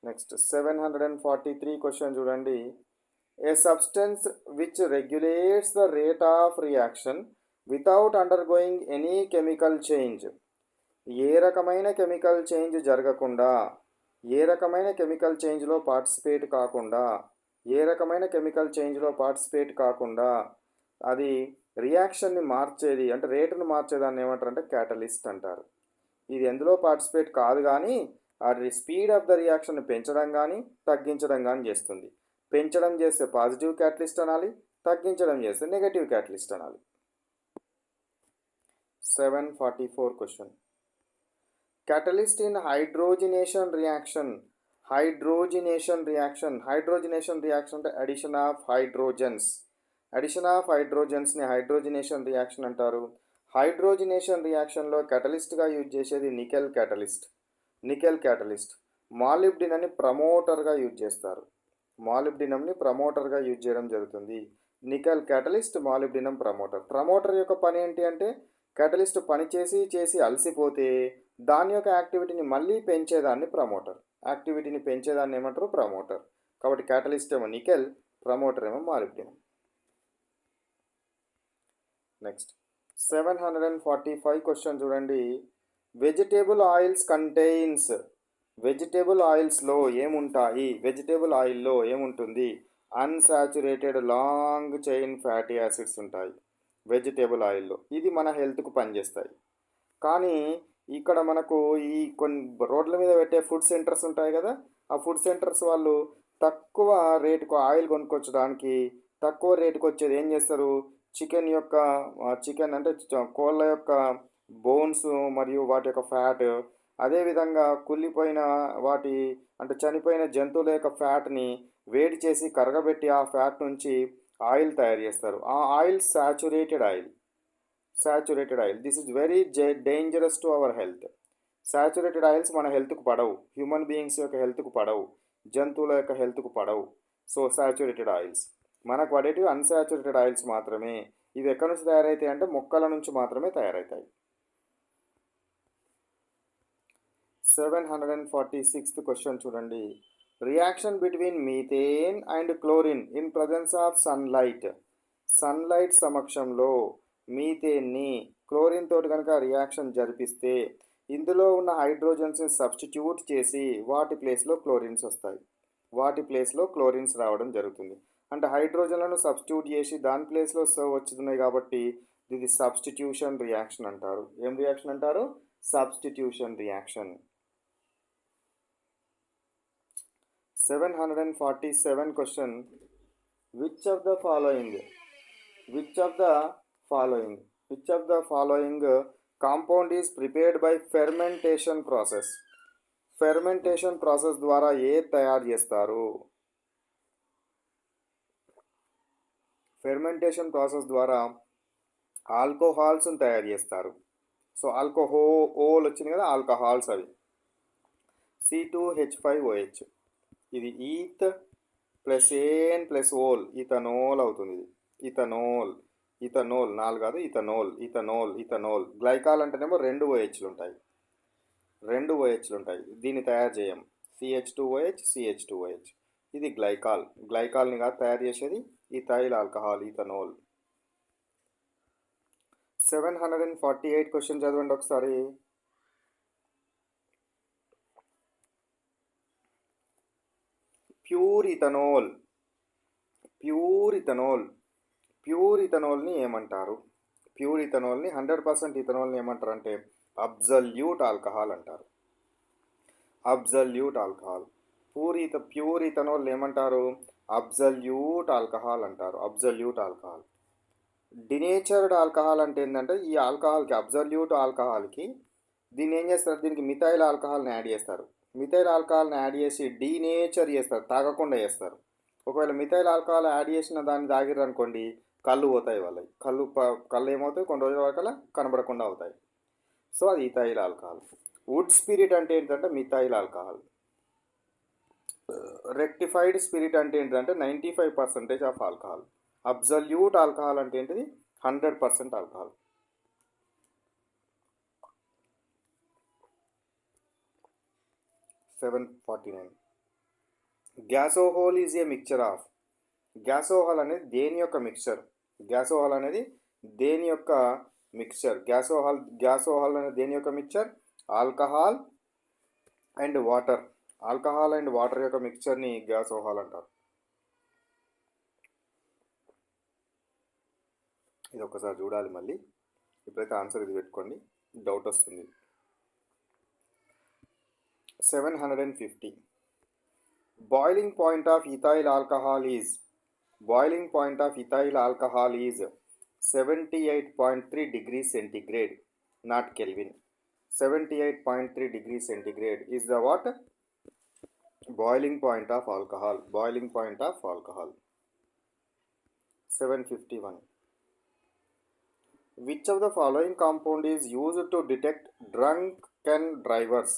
నెక్స్ట్ 743 క్వశ్చన్ చూడండి. A substance which regulates the rate of reaction without undergoing any chemical change. ఏ రకమైన కెమికల్ చేంజ్ జరగకుండా, ఏ రకమైన కెమికల్ చేంజ్లో పార్టిసిపేట్ కాకుండా అది రియాక్షన్ని మార్చేది అంటే రేటును మార్చేదాన్ని ఏమంటారు అంటే క్యాటలిస్ట్ అంటారు. ఇది ఎందులో పార్టిసిపేట్ కాదు కానీ అది స్పీడ్ ఆఫ్ ద రియాక్షన్ పెంచడం కానీ తగ్గించడం కానీ చేస్తుంది. పెంచడం చేస్తే పాజిటివ్ క్యాటలిస్ట్ అనాలి, తగ్గించడం చేస్తే నెగటివ్ క్యాటలిస్ట్ అనాలి. 744 క్వశ్చన్. క్యాటలిస్ట్ ఇన్ హైడ్రోజినేషన్ రియాక్షన్ అంటే అడిషన్ ఆఫ్ హైడ్రోజన్స్ని హైడ్రోజినేషన్ రియాక్షన్ అంటారు. హైడ్రోజినేషన్ రియాక్షన్లో క్యాటలిస్ట్గా యూజ్ చేసేది నికెల్ క్యాటలిస్ట్. మాలిబ్డినమ్ని ప్రమోటర్గా యూజ్ చేస్తారు. మాలిబ్డినమ్ని ప్రమోటర్గా యూజ్ చేయడం జరుగుతుంది. నికెల్ క్యాటలిస్ట్, మాలిబ్డినం ప్రమోటర్ యొక్క పని ఏంటి అంటే క్యాటలిస్ట్ పని చేసి అలసిపోతే దాని యొక్క యాక్టివిటీని మళ్ళీ పెంచేదాన్ని ఏమంటారు? ప్రమోటర్. కాబట్టి క్యాటలిస్ట్ ఏమో నికెల్, ప్రమోటర్ ఏమో మాలిబ్డినం. నెక్స్ట్ 745 క్వశ్చన్ చూడండి. వెజిటేబుల్ ఆయిల్స్ కంటైన్స్, వెజిటేబుల్ ఆయిల్స్లో ఏముంటాయి, వెజిటేబుల్ ఆయిల్లో ఏముంటుంది? Unsaturated long chain fatty acids ఉంటాయి వెజిటేబుల్ ఆయిల్లో. ఇది మన హెల్త్కు పనిచేస్తాయి. కానీ ఇక్కడ మనకు ఈ కొన్ని రోడ్ల మీద పెట్టే ఫుడ్ సెంటర్స్ ఉంటాయి కదా, ఆ ఫుడ్ సెంటర్స్ వాళ్ళు తక్కువ రేటుకు ఆయిల్ కొనుక్కొచ్చడానికి, తక్కువ రేటుకు వచ్చేది ఏం చేస్తారు, చికెన్ యొక్క చికెన్ అంటే కోళ్ళ యొక్క బోన్స్ మరియు వాటి యొక్క ఫ్యాట్, అదేవిధంగా కుళ్ళిపోయిన వాటి అంటే చనిపోయిన జంతువుల యొక్క ఫ్యాట్ని వేడి చేసి కరగబెట్టి ఆ ఫ్యాట్ నుంచి ఆయిల్ తయారు చేస్తారు. ఆ oil saturated oil, saturated oil this is very dangerous to our health. Saturated oils మన హెల్త్కు పడవు, హ్యూమన్ బీయింగ్స్ యొక్క హెల్త్కు పడవు, జంతువుల యొక్క హెల్త్కు పడవు. సో సాచురేటెడ్ ఆయిల్స్ మనకు పడేటివి అన్సాచురేటెడ్ ఆయిల్స్ మాత్రమే. ఇవి ఎక్కడి నుంచి తయారవుతాయి అంటే మొక్కల నుంచి మాత్రమే తయారవుతాయి. 746th క్వశ్చన్ చూడండి. Reaction between methane and chlorine in presence of sunlight. Sunlight సమక్షంలో మీథేన్ని క్లోరిన్ తోటి కనుక రియాక్షన్ జరిపిస్తే ఇందులో ఉన్న హైడ్రోజన్స్ని సబ్స్టిట్యూట్ చేసి వాటి ప్లేస్లో క్లోరిన్స్ వస్తాయి, వాటి ప్లేస్లో క్లోరిన్స్ రావడం జరుగుతుంది. అంటే హైడ్రోజన్లను సబ్స్టిట్యూట్ చేసి దాని ప్లేస్లో వచ్చుతున్నాయి కాబట్టి ఇది సబ్స్టిట్యూషన్ రియాక్షన్ అంటారు. ఏం రియాక్షన్ అంటారు? Substitution reaction. 747 question. Which of the following, which of the following, which of the following compound is prepared by fermentation process. Fermentation process ద్వారా తయారు చేస్తారు? ఫెర్మెంటేషన్ ప్రాసెస్ ద్వారా ఆల్కహాల్స్ని తయారు చేస్తారు. సో ఆల్కహోల్ వచ్చింది కదా, ఆల్కహాల్స్ అవి C2H5OH. ఇది ఈత్ ప్లస్ ఏన్ ప్లస్ ఓల్ ఇథనోల్ అవుతుంది. ఇది ఇథనోల్, ఇథనోల్ 4 కాదు, ఇథనోల్, ఇథనోల్, ఇథనోల్. గ్లైకాల్ అంటేనేమో 2 OHలు ఉంటాయి, 2 OHలు ఉంటాయి. దీన్ని తయారు చేయం, CH2OH, CH2OH. ఇది గ్లైకాల్, గ్లైకాల్ని కాదు తయారు చేసేది, ఇథైల్ ఆల్కహాల్, ఇథనోల్. 748 క్వశ్చన్ చదవండి ఒకసారి. Pure ethanol, pure ethanol, pure ఇథనోల్ని ఏమంటారు? ప్యూర్ ఇథనోల్ని 100% ఇథనోల్ని ఏమంటారు అంటే అబ్జల్యూట్ ఆల్కహాల్ అంటారు. Absolute alcohol. ప్యూర్ ఇథనోల్ ఏమంటారు? అబ్జల్యూట్ ఆల్కహాల్ అంటారు. Absolute alcohol. డినేచర్డ్ ఆల్కహాల్ అంటే ఏంటంటే ఈ ఆల్కహాల్కి, అబ్జల్యూట్ ఆల్కహాల్కి దీన్ని ఏం చేస్తారు, దీనికి మిథైల్ ఆల్కహాల్ని యాడ్ చేస్తారు. మిథైల్ ఆల్కహాల్ని యాడ్ చేసి డీనేచర్ చేస్తారు, తాగకుండా చేస్తారు. ఒకవేళ మిథైల్ ఆల్కహాల్ యాడ్ చేసిన దాన్ని తాగిర్రు అనుకోండి, కళ్ళు పోతాయి వాళ్ళకి, కళ్ళు ఏమవుతాయి, కొన్ని రోజుల వరకు కనబడకుండా అవుతాయి. సో అది ఇథైల్ ఆల్కహాల్. వుడ్ స్పిరిట్ అంటే ఏంటంటే మిథైల్ ఆల్కహాల్. రెక్టిఫైడ్ స్పిరిట్ అంటే ఏంటంటే 95% ఆఫ్ ఆల్కహాల్. అబ్జల్యూట్ ఆల్కహాల్ అంటే ఏంటిది? 100% alcohol. 749. Gasohol is a mixture of. Gasohol అనేది దేని యొక్క మిక్చర్? గ్యాసోహాల్ అనేది దేని యొక్క మిక్చర్? గ్యాసోహాల్ అనేది దేని యొక్క mixture? Alcohol and water. Alcohol and water యొక్క మిక్చర్ని గ్యాసోహాల్ అంటారు. ఇది ఒకసారి చూడాలి మళ్ళీ. ఇప్పుడైతే ఆన్సర్ ఇది పెట్టుకోండి, డౌట్ వస్తుంది. 750. Boiling point of ethyl alcohol is, boiling point of ethyl alcohol is 78.3 degrees centigrade, not Kelvin. 78.3 degrees centigrade is the what? Boiling point of alcohol. Boiling point of alcohol. 751. Which of the following compound is used to detect drunken drivers?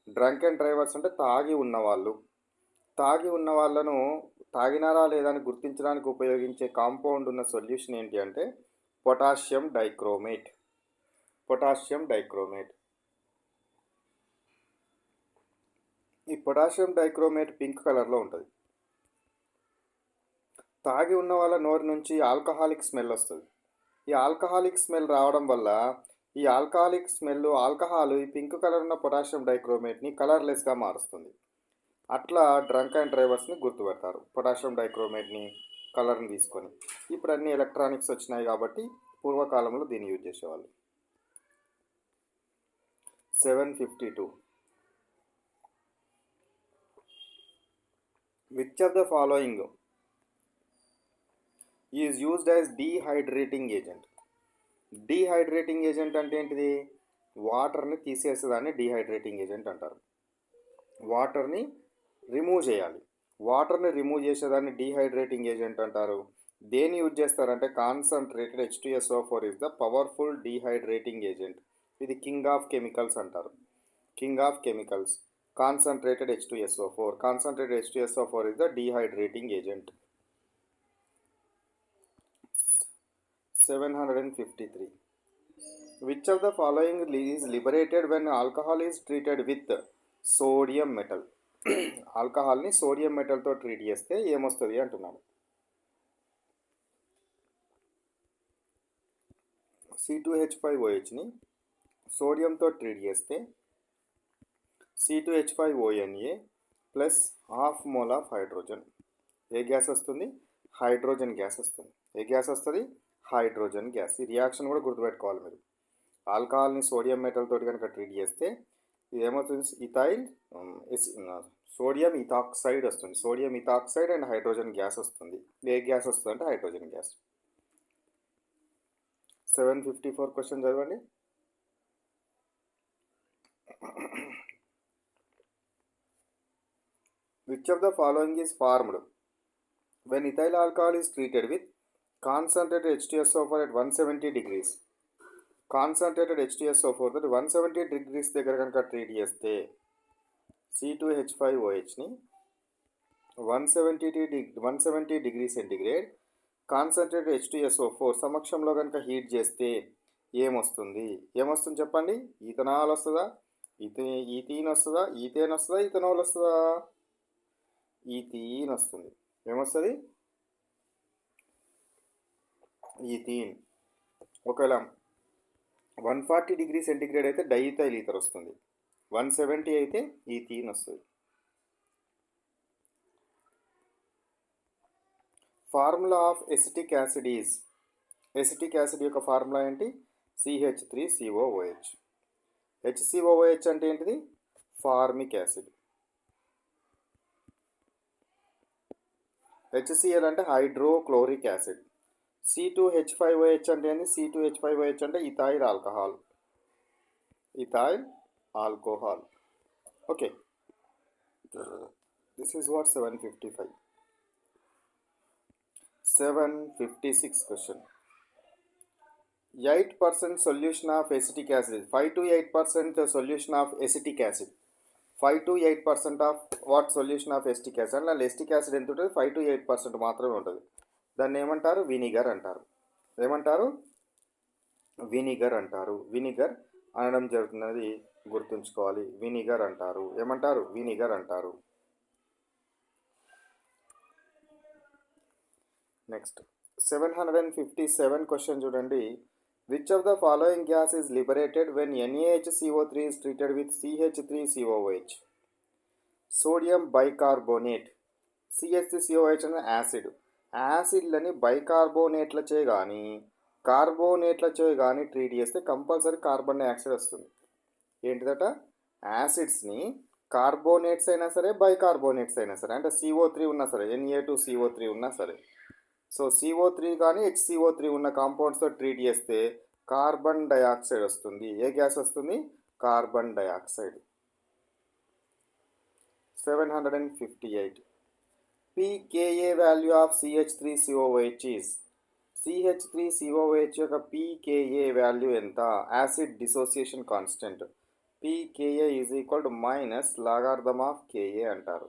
Drunken drivers అంటే తాగి ఉన్నవాళ్ళు. తాగి ఉన్న వాళ్ళను తాగినారా లేదా అని గుర్తించడానికి ఉపయోగించే కాంపౌండ్ ఉన్న సొల్యూషన్ ఏంటి అంటే పొటాషియం డైక్రోమేట్. Potassium dichromate. ఈ పొటాషియం డైక్రోమేట్ పింక్ కలర్లో ఉంటుంది. తాగి ఉన్న వాళ్ళ నోరు నుంచి ఆల్కహాలిక్ స్మెల్ వస్తుంది. ఈ ఆల్కహాలిక్ స్మెల్ రావడం వల్ల ఈ ఆల్కహాలిక్ స్మెల్ ఆల్కహాల్ ఈ పింక్ కలర్ ఉన్న పొటాషియం డైక్రోమేట్ని కలర్లెస్గా మారుస్తుంది. అట్లా డ్రంక్ అండ్ డ్రైవర్స్ని గుర్తుపెడతారు పొటాషియం డైక్రోమేట్ని కలర్ని తీసుకొని. ఇప్పుడు అన్ని ఎలక్ట్రానిక్స్ వచ్చినాయి కాబట్టి పూర్వకాలంలో దీన్ని యూజ్ చేసేవాళ్ళు. 752. Which of the following is used as dehydrating agent? Dehydrating agent అంటే ఏంటిది? వాటర్ని తీసేసేదాన్ని డీహైడ్రేటింగ్ ఏజెంట్ అంటారు. వాటర్ని రిమూవ్ చేయాలి. వాటర్ని రిమూవ్ చేసేదాన్ని డీహైడ్రేటింగ్ ఏజెంట్ అంటారు. దేన్ని యూజ్ చేస్తారంటే concentrated H2SO4 is the powerful dehydrating agent. ఇది కింగ్ ఆఫ్ కెమికల్స్ అంటారు. King of chemicals concentrated H2SO4. Concentrated H2SO4 is the dehydrating agent. 753. Which of the following is liberated when alcohol is treated with sodium metal? ఆల్కహాల్ని సోడియం మెటల్తో ట్రీట్ చేస్తే ఏమొస్తుంది అంటున్నాను. C2H5OHని సోడియంతో ట్రీట్ చేస్తే C2H5ONA plus half mole of hydrogen. ఏ గ్యాస్ వస్తుంది? హైడ్రోజన్ గ్యాస్ వస్తుంది. ఏ గ్యాస్ వస్తుంది? Hydrogen gas. ఈ రియాక్షన్ కూడా గుర్తుపెట్టుకోవాలి మీరు. ఆల్కహాల్ని సోడియం మెటల్ తోటి కనుక ట్రీట్ చేస్తే ఇది ఏమవుతుంది? ఇథైల్ సోడియం ఇథాక్సైడ్ వస్తుంది. Sodium ethoxide and hydrogen gas వస్తుంది. ఏ గ్యాస్ వస్తుంది అంటే హైడ్రోజన్ గ్యాస్. 754 క్వశ్చన్ చదవండి. Which of the following is formed when ethyl alcohol is treated with concentrated H2SO4 at 170 degrees? Concentrated H2SO4 తోటి 170 డిగ్రీస్ దగ్గర కనుక ట్రీట్ చేస్తే C2H5OHని 170 డిగ్రీ సెంటిగ్రేడ్ కాన్సన్ట్రేటెడ్ H2SO4 సమక్షంలో కనుక హీట్ చేస్తే ఏమొస్తుంది? ఏమొస్తుంది చెప్పండి? ఈథనాల్ వస్తుందా? ఈథీన్ వస్తుందా? ఈథేన్ వస్తుందా? ఈథనాల్ వస్తుందా? ఈథీన్ వస్తుంది. ఏమొస్తుంది? ఈథీన్. ఒకవేళ 140 డిగ్రీ సెంటిగ్రేడ్ అయితే డైఈథైల్ ఈథర్ వస్తుంది. 170 అయితే ఈథీన్ వస్తుంది. Formula of acetic acid is, acetic acid యొక్క ఫార్ములా ఏంటి? CH3COOH. HCOOH అంటే ఏంటిది? Formic acid. HCl అంటే హైడ్రోక్లోరిక్ యాసిడ్. C2H5OH అంటే ఏంటి? C2H5OH అంటే ethyl alcohol. Ethyl alcohol. Okay, this is what 755. 756 question. 8% solution of acetic acid. 5 to 8% solution of acetic acid. 5 to 8% of what solution of acetic acid? అలా ఎసిటిక్ యాసిడ్ ఎంత ఉంటుంది? 5 to 8% మాత్రమే ఉంటుంది. దాన్ని ఏమంటారు? వినిగర్ అంటారు. ఏమంటారు? వినిగర్ అంటారు. వినిగర్ అనడం జరుగుతున్నది గుర్తుంచుకోవాలి. వినిగర్ అంటారు. ఏమంటారు? వినిగర్ అంటారు. నెక్స్ట్ 757 క్వశ్చన్ చూడండి. Which of the following gas is liberated when NaHCO3 is treated with CH3COOH? Sodium bicarbonate. CH3COOH అనే యాసిడ్. యాసిడ్లని బైకార్బోనేట్లచే కానీ కార్బోనేట్లచే కానీ ట్రీట్ చేస్తే కంపల్సరీ కార్బన్ డైఆక్సైడ్ వస్తుంది. ఏంటిదట? యాసిడ్స్ని కార్బోనేట్స్ అయినా సరే బైకార్బోనేట్స్ అయినా సరే, అంటే CO3 ఉన్నా సరే, Na2CO3 ఉన్నా సరే, సో CO3 కానీ HCO3 ఉన్న కాంపౌండ్స్తో ట్రీట్ చేస్తే కార్బన్ డైఆక్సైడ్ వస్తుంది. ఏ గ్యాస్ వస్తుంది? Carbon dioxide. 758. pKa value of CH3COOH is. CH3COOH యొక్క pKa వాల్యూ ఎంత? Acid dissociation constant. pKa is equal to minus logarithm of Ka అంటారు.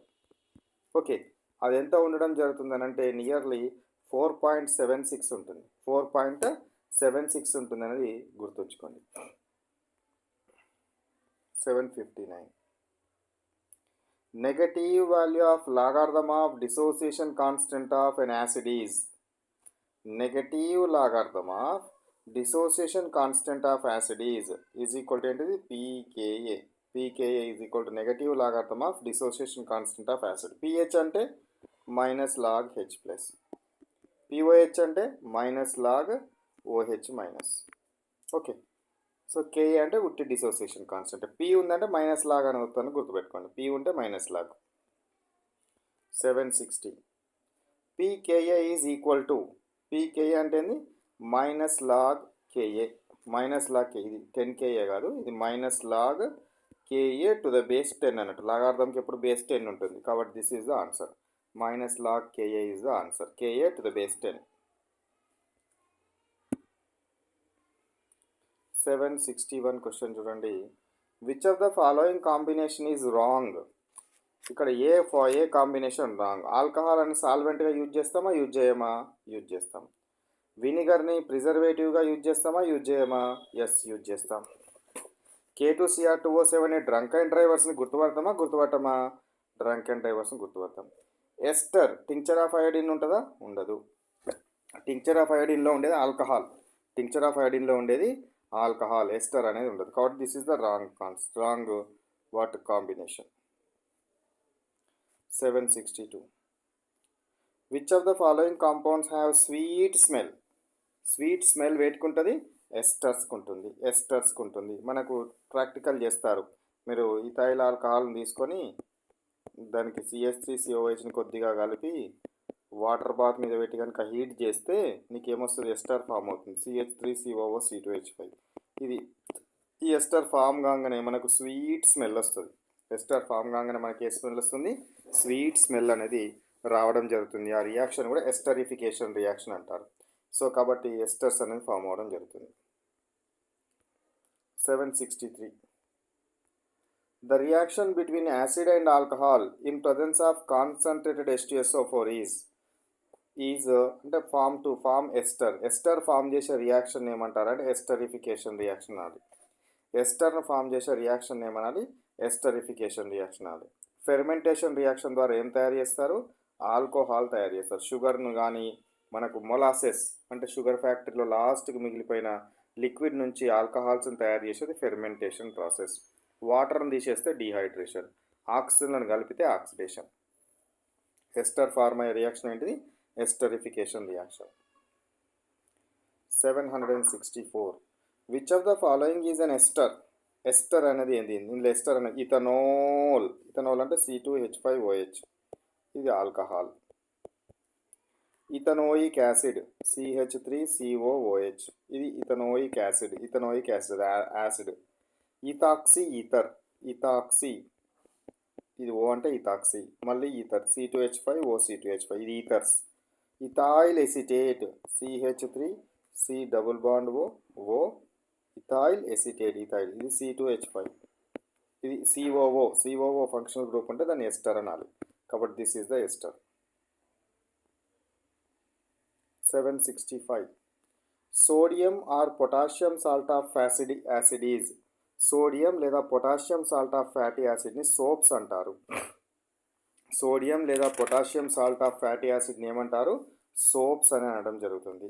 ఓకే, అది ఎంత ఉండడం జరుగుతుందని అంటే నియర్లీ 4.76 ఉంటుంది. 4.76 ఉంటుంది అనేది గుర్తుంచుకోండి. 759. Negative value of logarithm of dissociation constant of an acid is. Negative logarithm of dissociation constant of acid is equal to ఏంటిది pKa. PKa is equal to negative logarithm of dissociation constant of acid. PH అంటే minus log H plus, pOH అంటే minus log OH minus. Okay, so Ka అంటే ఉట్టి డిసోసియేషన్ కాన్స్టెంట్. పి ఉందంటే మైనస్ లాగ్ అని అవుతాను గుర్తుపెట్టుకోండి. పి ఉంటే minus log. 760 pKa is equal to, pKa అంటే ఏంది minus log Ka. Minus log K, ఇది 10 కేఏ కాదు, ఇది minus log Ka to the base 10 అన్నట్టు. లాగార్థంకి ఎప్పుడు బేస్ 10 ఉంటుంది కాబట్టి this is the answer. Minus log Ka is the answer. Ka to the base 10. 761 question చూడండి. Which of the following combination is wrong? ఇక్కడ ఏ కాంబినేషన్ రాంగ్. ఆల్కహాల్ అని సాల్వెంట్గా యూజ్ చేస్తామా, యూజ్ చేయమా? యూజ్ చేస్తాం. వినిగర్ని ప్రిజర్వేటివ్గా యూజ్ చేస్తామా, యూజ్ చేయమా? ఎస్, యూజ్ చేస్తాం. K2Cr2O7 డ్రంక్ అండ్ డ్రైవర్స్ని గుర్తుపడతామా, గుర్తుపట్టమా? డ్రంక్ అండ్ డ్రైవర్స్ని గుర్తుపడతాం. ఎస్టర్ టింక్చర్ ఆఫ్ అయోడిన్ ఉంటుందా, ఉండదు. టింక్చర్ ఆఫ్ అయోడిన్లో ఉండేది ఆల్కహాల్, టింక్చర్ ఆఫ్ అయోడిన్లో ఉండేది ఆల్కహాల్, ఎస్టర్ అనేది ఉండదు. కాబట్టి this is the wrong what combination. 762 which of the following compounds have sweet smell? Sweet smell వేటుకుంటుంది, ఎస్టర్స్కి ఉంటుంది. ఎస్టర్స్కి ఉంటుంది. మనకు ప్రాక్టికల్ చేస్తారు. మీరు ఇథైల్ ఆల్కహాల్ని తీసుకొని దానికి CH3COHని కొద్దిగా కలిపి వాటర్ బాత్ మీద పెట్టి కనుక హీట్ చేస్తే నీకు ఏమొస్తుంది, ఎస్టర్ ఫామ్ అవుతుంది, CH3COO, ఇది ఈ ఎస్టర్ ఫామ్ కాగానే మనకు స్వీట్ స్మెల్ వస్తుంది. ఎస్టర్ ఫామ్ కాగానే మనకి ఏ స్మెల్ వస్తుంది, స్వీట్ స్మెల్ అనేది రావడం జరుగుతుంది. ఆ రియాక్షన్ కూడా ఎస్టరిఫికేషన్ రియాక్షన్ అంటారు. సో కాబట్టి ఎస్టర్స్ అనేది ఫామ్ అవడం జరుగుతుంది. 763 the reaction between acid and alcohol in presence of concentrated H2SO4 is అంటే ఫామ్ ఎస్టర్. ఎస్టర్ ఫామ్ చేసే రియాక్షన్ ఏమంటారంటే ఎస్టరిఫికేషన్ రియాక్షన్ అనాలి. ఎస్టర్ను ఫామ్ చేసే రియాక్షన్ ఏమనాలి, ఎస్టరిఫికేషన్ రియాక్షన్ అనాలి. ఫెర్మెంటేషన్ రియాక్షన్ ద్వారా ఏం తయారు చేస్తారు, ఆల్కహాల్ తయారు చేస్తారు. షుగర్ను కానీ మనకు మొలాసెస్ అంటే షుగర్ ఫ్యాక్టరీలో లాస్ట్కి మిగిలిపోయిన లిక్విడ్ నుంచి ఆల్కహాల్స్ని తయారు చేసేది ఫెర్మెంటేషన్ ప్రాసెస్. వాటర్ని తీసేస్తే డీహైడ్రేషన్, ఆక్సిజన్లను కలిపితే ఆక్సిడేషన్. ఎస్టర్ ఫార్మ్ అయ్యే రియాక్షన్ ఏంటిది, esterification reaction. 764 which of the following is an ester? Ester అనేది ఏంటి, ఇందులో ఎస్టర్ అనేది ఇథనోల్. ఇథనోల్ అంటే C2H5OH, ఇది ఆల్కహాల్. ఇథనోయిక్ యాసిడ్ CH3COOH, ఇది ethanoic acid. Ethanoic acid acid. Ethoxy ether, ethoxy, ఇది ఓ అంటే ఇథాక్సీ, మళ్ళీ ఈథర్ C2H5OC2H5, ఇది ఈథర్స్. Ethyl acetate CH3C double bond ఓ ఇథైల్ ఎసిటేట్, ఇథైల్, ఇది C2H5, ఇది COO ఫంక్షనల్ గ్రూప్ ఉంటే దాన్ని ఎస్టర్ అనాలి. కాబట్టి this is the ester. 765 sodium or potassium salt of acid is. Sodium లేదా పొటాషియం సాల్ట్ ఆఫ్ ఫ్యాటీ యాసిడ్ని సోప్స్ అంటారు. సోడియం లేదా పొటాషియం సాల్ట్ ఆఫ్ ఫ్యాటీ యాసిడ్ని ఏమంటారు, సోప్స్ అని అనడం జరుగుతుంది.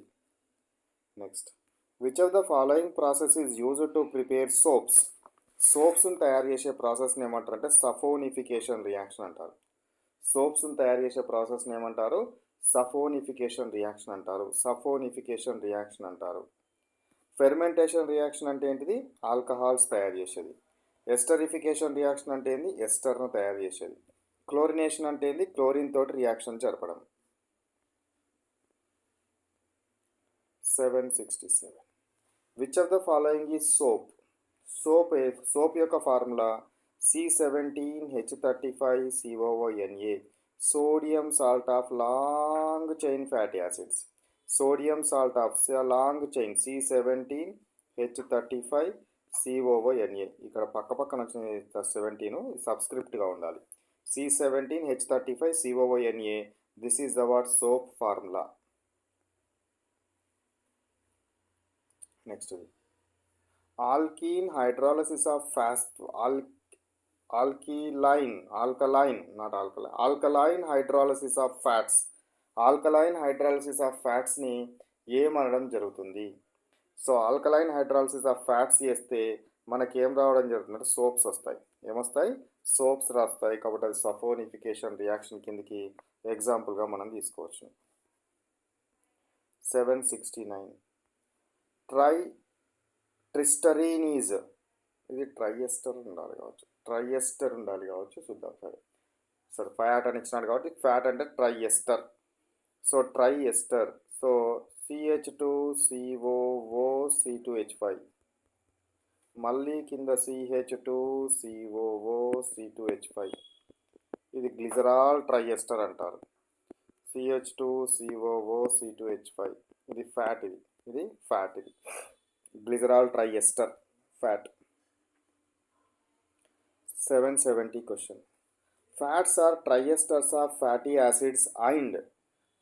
Next, which of the following process is used to prepare soaps? సోప్స్ని తయారు చేసే ప్రాసెస్ని ఏమంటారు అంటే సఫోనిఫికేషన్ రియాక్షన్ అంటారు. సోప్స్ని తయారు చేసే ప్రాసెస్ని ఏమంటారు, సఫోనిఫికేషన్ రియాక్షన్ అంటారు. సఫోనిఫికేషన్ రియాక్షన్ అంటారు. ఫెర్మెంటేషన్ రియాక్షన్ అంటే ఏంటిది, ఆల్కహాల్స్ తయారు చేసేది. ఎస్టరిఫికేషన్ రియాక్షన్ అంటే ఏంది, ఎస్టర్ను తయారు చేసేది. క్లోరినేషన్ అంటే ఏంది, క్లోరిన్ తోటి రియాక్షన్ జరపడం. 767 which of the following is soap? Soap యొక్క formula C17H35COONA, sodium salt of long chain fatty acids. Sodium salt of long chain C17H35COONA, ఇక్కడ పక్క పక్కన వచ్చిన 17 సబ్స్క్రిప్ట్గా ఉండాలి. C17H35COONA, this is our soap formula. Next, alkene hydrolysis of alkaline hydrolysis of fats. Alkaline hydrolysis of ఫ్యాట్స్ని ఏమనడం జరుగుతుంది, so alkaline hydrolysis of fats చేస్తే మనకి ఏం రావడం జరుగుతుందంటే సోప్స్ వస్తాయి. ఏమొస్తాయి? సోప్స్ రాస్తాయి. కాబట్టి అది సఫోనిఫికేషన్ రియాక్షన్ కిందకి ఎగ్జాంపుల్గా మనం తీసుకోవచ్చు. 769 ట్రై ట్రిస్టరీనీజ్, ఇది ట్రైఎస్టర్ ఉండాలి కావచ్చు, ట్రైఎస్టర్ ఉండాలి కావచ్చు, చూద్దాం. సరే ఫ్యాట్ అని ఇచ్చినాడు కాబట్టి ఫ్యాట్ అంటే ట్రైఎస్టర్. సో ట్రైఎస్టర్, సో CH2COO C2H5, మళ్ళీ కింద CH2COO C2H5, ఇది గ్లిజరాల్ ట్రైఎస్టర్ అంటారు. CH2COO C2H5, ఇది ఫ్యాట్, ఇది ఫ్యాట్, ఇది glycerol triester fat. 770 question. Fats are triesters of fatty acids and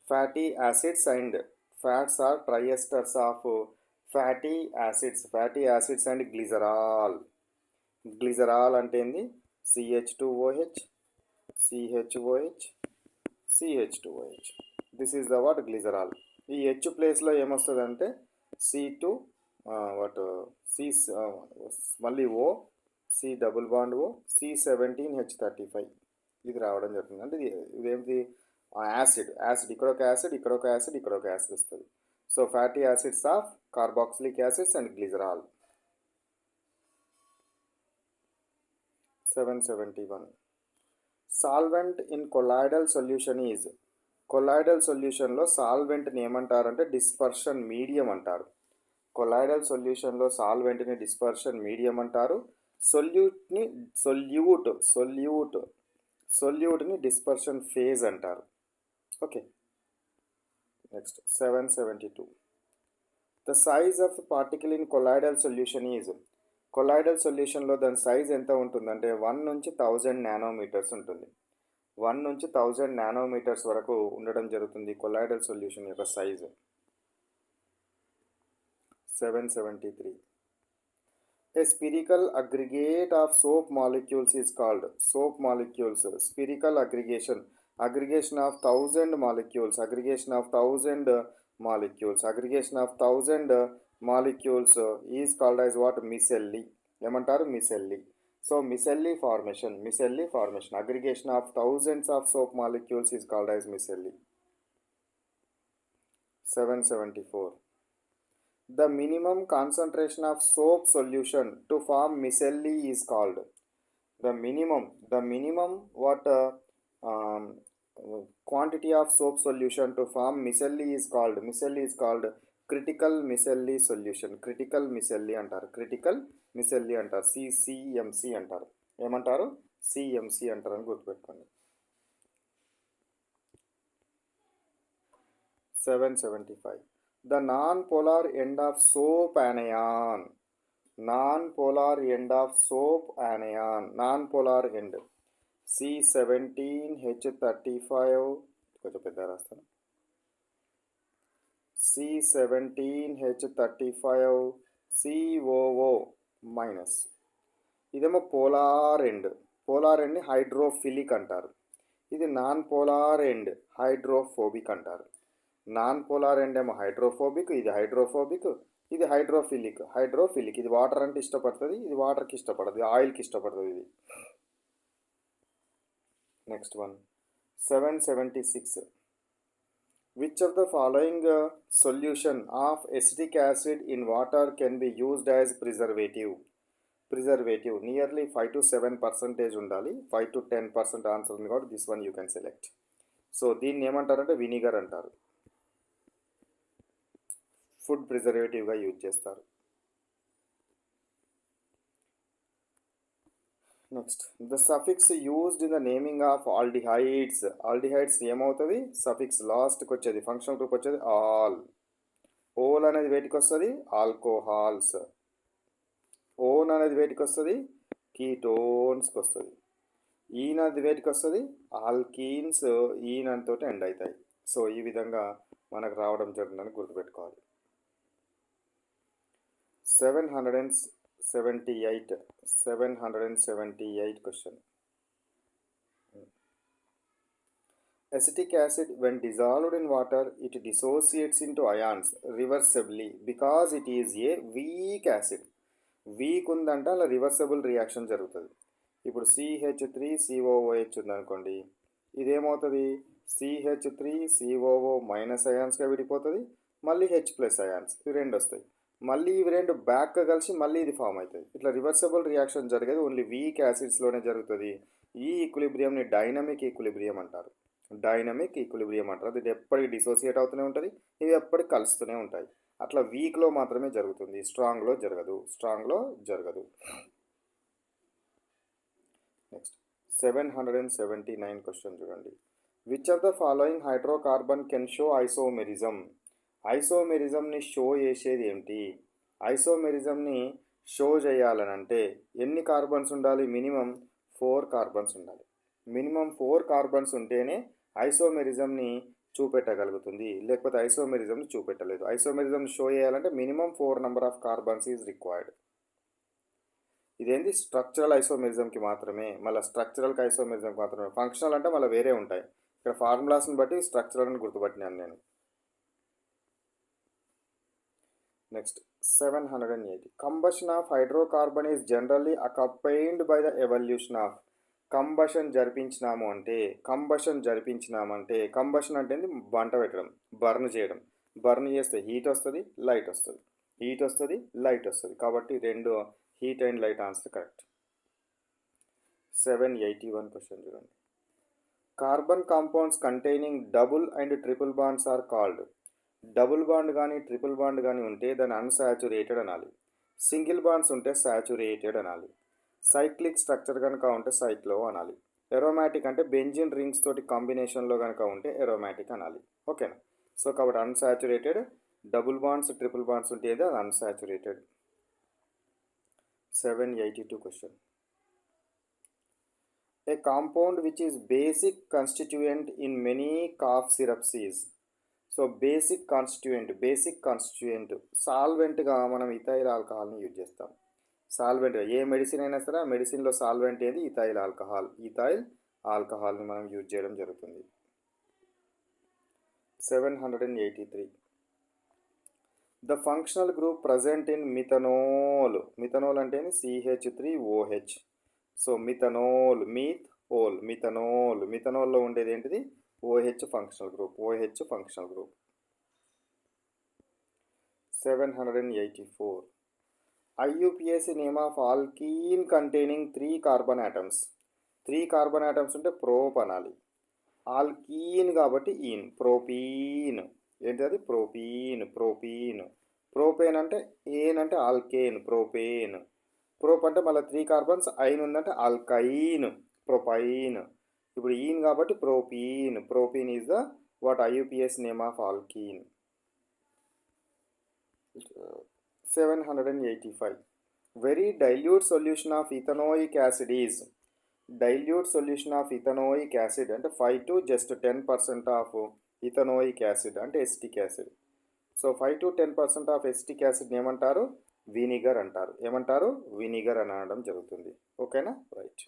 fatty acids and fats are triesters of fatty acids and glycerol. Glycerol అంటే ఏంది? CH2OH, CHOH, CH2OH. This is the what glycerol. ఈ హెచ్ ప్లేస్లో ఏమొస్తుందంటే C2 వాట్ సి మళ్ళీ O, C double bond O, C17H35, ఇది రావడం జరుగుతుంది. అంటే ఇదేంటి? యాసిడ్ ఇక్కడ ఒక యాసిడ్, ఇక్కడ ఒక యాసిడ్, ఇక్కడ ఒక యాసిడ్ వస్తుంది. So fatty acids of carboxylic acids and glycerol. 771 solvent in colloidal solution is. Colloidal సొల్యూషన్లో సాల్వెంట్ని ఏమంటారంటే డిస్పర్షన్ మీడియం అంటారు. కొలాయిడల్ సొల్యూషన్లో సాల్వెంట్ని డిస్పర్షన్ మీడియం అంటారు. సొల్యూట్ని డిస్పర్షన్ ఫేజ్ అంటారు. Okay, next 772 the size of particle in colloidal solution is. Colloidal సొల్యూషన్లో దాని సైజ్ ఎంత ఉంటుందంటే 1 నుంచి 1000 నానోమీటర్స్ ఉంటుంది. 1 నుంచి 1000 నానోమీటర్స్ వరకు ఉండడం జరుగుతుంది కొలాయిడల్ సొల్యూషన్ యొక్క size. 773 A spherical aggregate of soap molecules is called. Soap molecules, spherical aggregation of 1000 molecules, is called as what? Micelli. ఏమంటారు? Micelle. So micelle formation, aggregation of thousands of soap molecules is called as micelli. 774 The minimum concentration of soap solution to form micelli is called. The minimum what quantity of soap solution to form micelli is called. Micelli is called critical micelli solution. Critical micelli అంటారు. CMC అంటారు. ఏమంటారు? CMC అంటారని గుర్తుపెట్టుకోండి. 775 The non-polar end of soap anion. Non-polar end, C17H35, కొంచెం పెద్ద రాస్తాను, C17H35 COO మైనస్. ఇదేమో పోలార్ ఎండ్. ని హైడ్రోఫిలిక్ అంటారు. ఇది నాన్ పోలార్ ఎండ్ హైడ్రోఫోబిక్ అంటారు. నాన్ పోలార్ ఎండ్ ఏమో హైడ్రోఫోబిక్, ఇది హైడ్రోఫోబిక్, ఇది హైడ్రోఫిలిక్. ఇది వాటర్ అంటే ఇష్టపడుతుంది, ఇది వాటర్కి ఇష్టపడదు, ఆయిల్కి ఇష్టపడుతుంది ఇది. Next one 776 Which of the following solution of acetic acid in water can be used as preservative? Nearly 5 to 7% ఉండాలి. 5 to 10% ఆన్సర్ ఉంది కాబట్టి this one you can select. So దీన్ని ఏమంటారంటే వినిగర్ అంటారు. ఫుడ్ ప్రిజర్వేటివ్గా యూజ్ చేస్తారు. Next the suffix used in the naming of aldehydes ఏమవుతుంది? సఫిక్స్ లాస్ట్కి వచ్చేది, ఫంక్షనల్ గ్రూప్ వచ్చేది ఆల్. ఓల్ అనేది వేటికి వస్తుంది? ఆల్కోహాల్స్. ఓన్ అనేది వేటికి వస్తుంది? కీటోన్స్కి వస్తుంది. ఈన్ అనేది వేటికి వస్తుంది? ఆల్కీన్స్. ఈన్ అనితో ఎండ్ అవుతాయి. సో ఈ విధంగా మనకు రావడం జరుగుతుందని గుర్తుపెట్టుకోవాలి. 778 question. Acetic acid, when dissolved in water, it dissociates into ions reversibly because it is a weak acid. Week ఉందంటే అలా రివర్సబుల్ రియాక్షన్ జరుగుతుంది. ఇప్పుడు CH3COOH ఉందనుకోండి, ఇదేమవుతుంది, CH3COO మైనస్ అయాన్స్గా విడిపోతుంది, మళ్ళీ H ప్లస్ అయాన్స్ ఇవి రెండు వస్తాయి, మళ్ళీ ఇవి రెండు బ్యాక్గా కలిసి మళ్ళీ ఇది ఫామ్ అవుతుంది. ఇట్లా రివర్సబుల్ రియాక్షన్ జరిగేది ఓన్లీ వీక్ యాసిడ్స్లోనే జరుగుతుంది. ఈ ఈక్విలిబ్రియంని డైనమిక్ ఈక్విలిబ్రియం అంటారు. డైనమిక్ ఈక్విలిబ్రియం అంటారు. అది ఎప్పటికి డిసోసియేట్ అవుతూనే ఉంటుంది, ఇవి ఎప్పటికి కలుస్తూనే ఉంటాయి. అట్లా వీక్లో మాత్రమే జరుగుతుంది, స్ట్రాంగ్లో జరగదు. నెక్స్ట్ 779 క్వశ్చన్ చూడండి. Which of the following hydrocarbon can show isomerism? ఐసోమెరిజంని షో చేసేది ఏమిటి? ఐసోమెరిజంని షో చేయాలనంటే ఎన్ని కార్బన్స్ ఉండాలి? మినిమం 4 కార్బన్స్ ఉండాలి. మినిమం 4 కార్బన్స్ ఉంటేనే ఐసోమెరిజంని చూపెట్టగలుగుతుంది, లేకపోతే ఐసోమెరిజంని చూపెట్టలేదు. ఐసోమెరిజంని షో చేయాలంటే minimum 4 number of carbons is required. ఇదేంటి స్ట్రక్చరల్ ఐసోమెరిజంకి మాత్రమే, మళ్ళీ స్ట్రక్చరల్కి ఐసోమెరిజంకి మాత్రమే. ఫంక్షనల్ అంటే మళ్ళీ వేరే ఉంటాయి. ఇక్కడ ఫార్ములాస్ని బట్టి స్ట్రక్చరల్ అని గుర్తుపట్టినాను నేను. Next 780. Combustion of hydrocarbon is generally accompanied by the evolution of. Combustion జరిపించినామంటే కంబషన్ అంటే మంట పెట్టడం, బర్న్ చేయడం. బర్న్ చేస్తే హీట్ వస్తుంది, లైట్ వస్తుంది. కాబట్టి రెండు heat and light answer correct. 781 question చూడండి. Carbon compounds containing double and triple bonds are called. Double bond కానీ ట్రిపుల్ బాండ్ కానీ ఉంటే దాన్ని అన్సాచురేటెడ్ అనాలి. సింగిల్ బాండ్స్ ఉంటే సాచురేటెడ్ అనాలి. సైక్లిక్ స్ట్రక్చర్ కనుక ఉంటే సైక్లో అనాలి. ఎరోమాటిక్ అంటే బెంజిన్ రింగ్స్ తోటి కాంబినేషన్లో కనుక ఉంటే ఎరోమాటిక్ అనాలి. ఓకేనా? సో కాబట్టి unsaturated, double bonds triple bonds ఉంటే అది unsaturated. 782 question. A compound which is basic constituent in many cough syrups is. So basic constituent సాల్వెంట్గా మనం ఇథైల్ ఆల్కహాల్ని యూజ్ చేస్తాం. సాల్వెంట్ ఏ మెడిసిన్ అయినా సరే ఆ మెడిసిన్లో సాల్వెంట్ ఏది? ఇథైల్ ఆల్కహాల్ని మనం యూజ్ చేయడం జరుగుతుంది. 783. The functional group present in methanol. Methanol అంటే CH3OH. సో మిథనోల్లో ఉండేది ఏంటిది? OH functional group. 784. IUPAC name of alkyne containing 3 carbon atoms. 3 carbon atoms ఉంటే ప్రోప్ అనాలి. ఆల్కీన్ కాబట్టి ఈన్. ప్రోపీన్ ఏంటది? ప్రోపీన్. ప్రోపేన్ అంటే ఏన్ అంటే ఆల్కేన్. ప్రోప్ అంటే మళ్ళీ 3 కార్బన్స్, ఐన్ ఉందంటే ఆల్కైన్, ప్రొపైన్. ఇప్పుడు ఈన్ కాబట్టి propene is the what IUPAC name of alkyne. 785. Very dilute solution of ethanoic acid is. Dilute solution of ethanoic acid అంటే 5 to just 10% of ethanoic acid అంటే acetic acid. So 5 to 10% of acetic యాసిడ్ని ఏమంటారు? వినిగర్ అంటారు. వినిగర్ అని అనడం జరుగుతుంది. ఓకేనా? రైట్.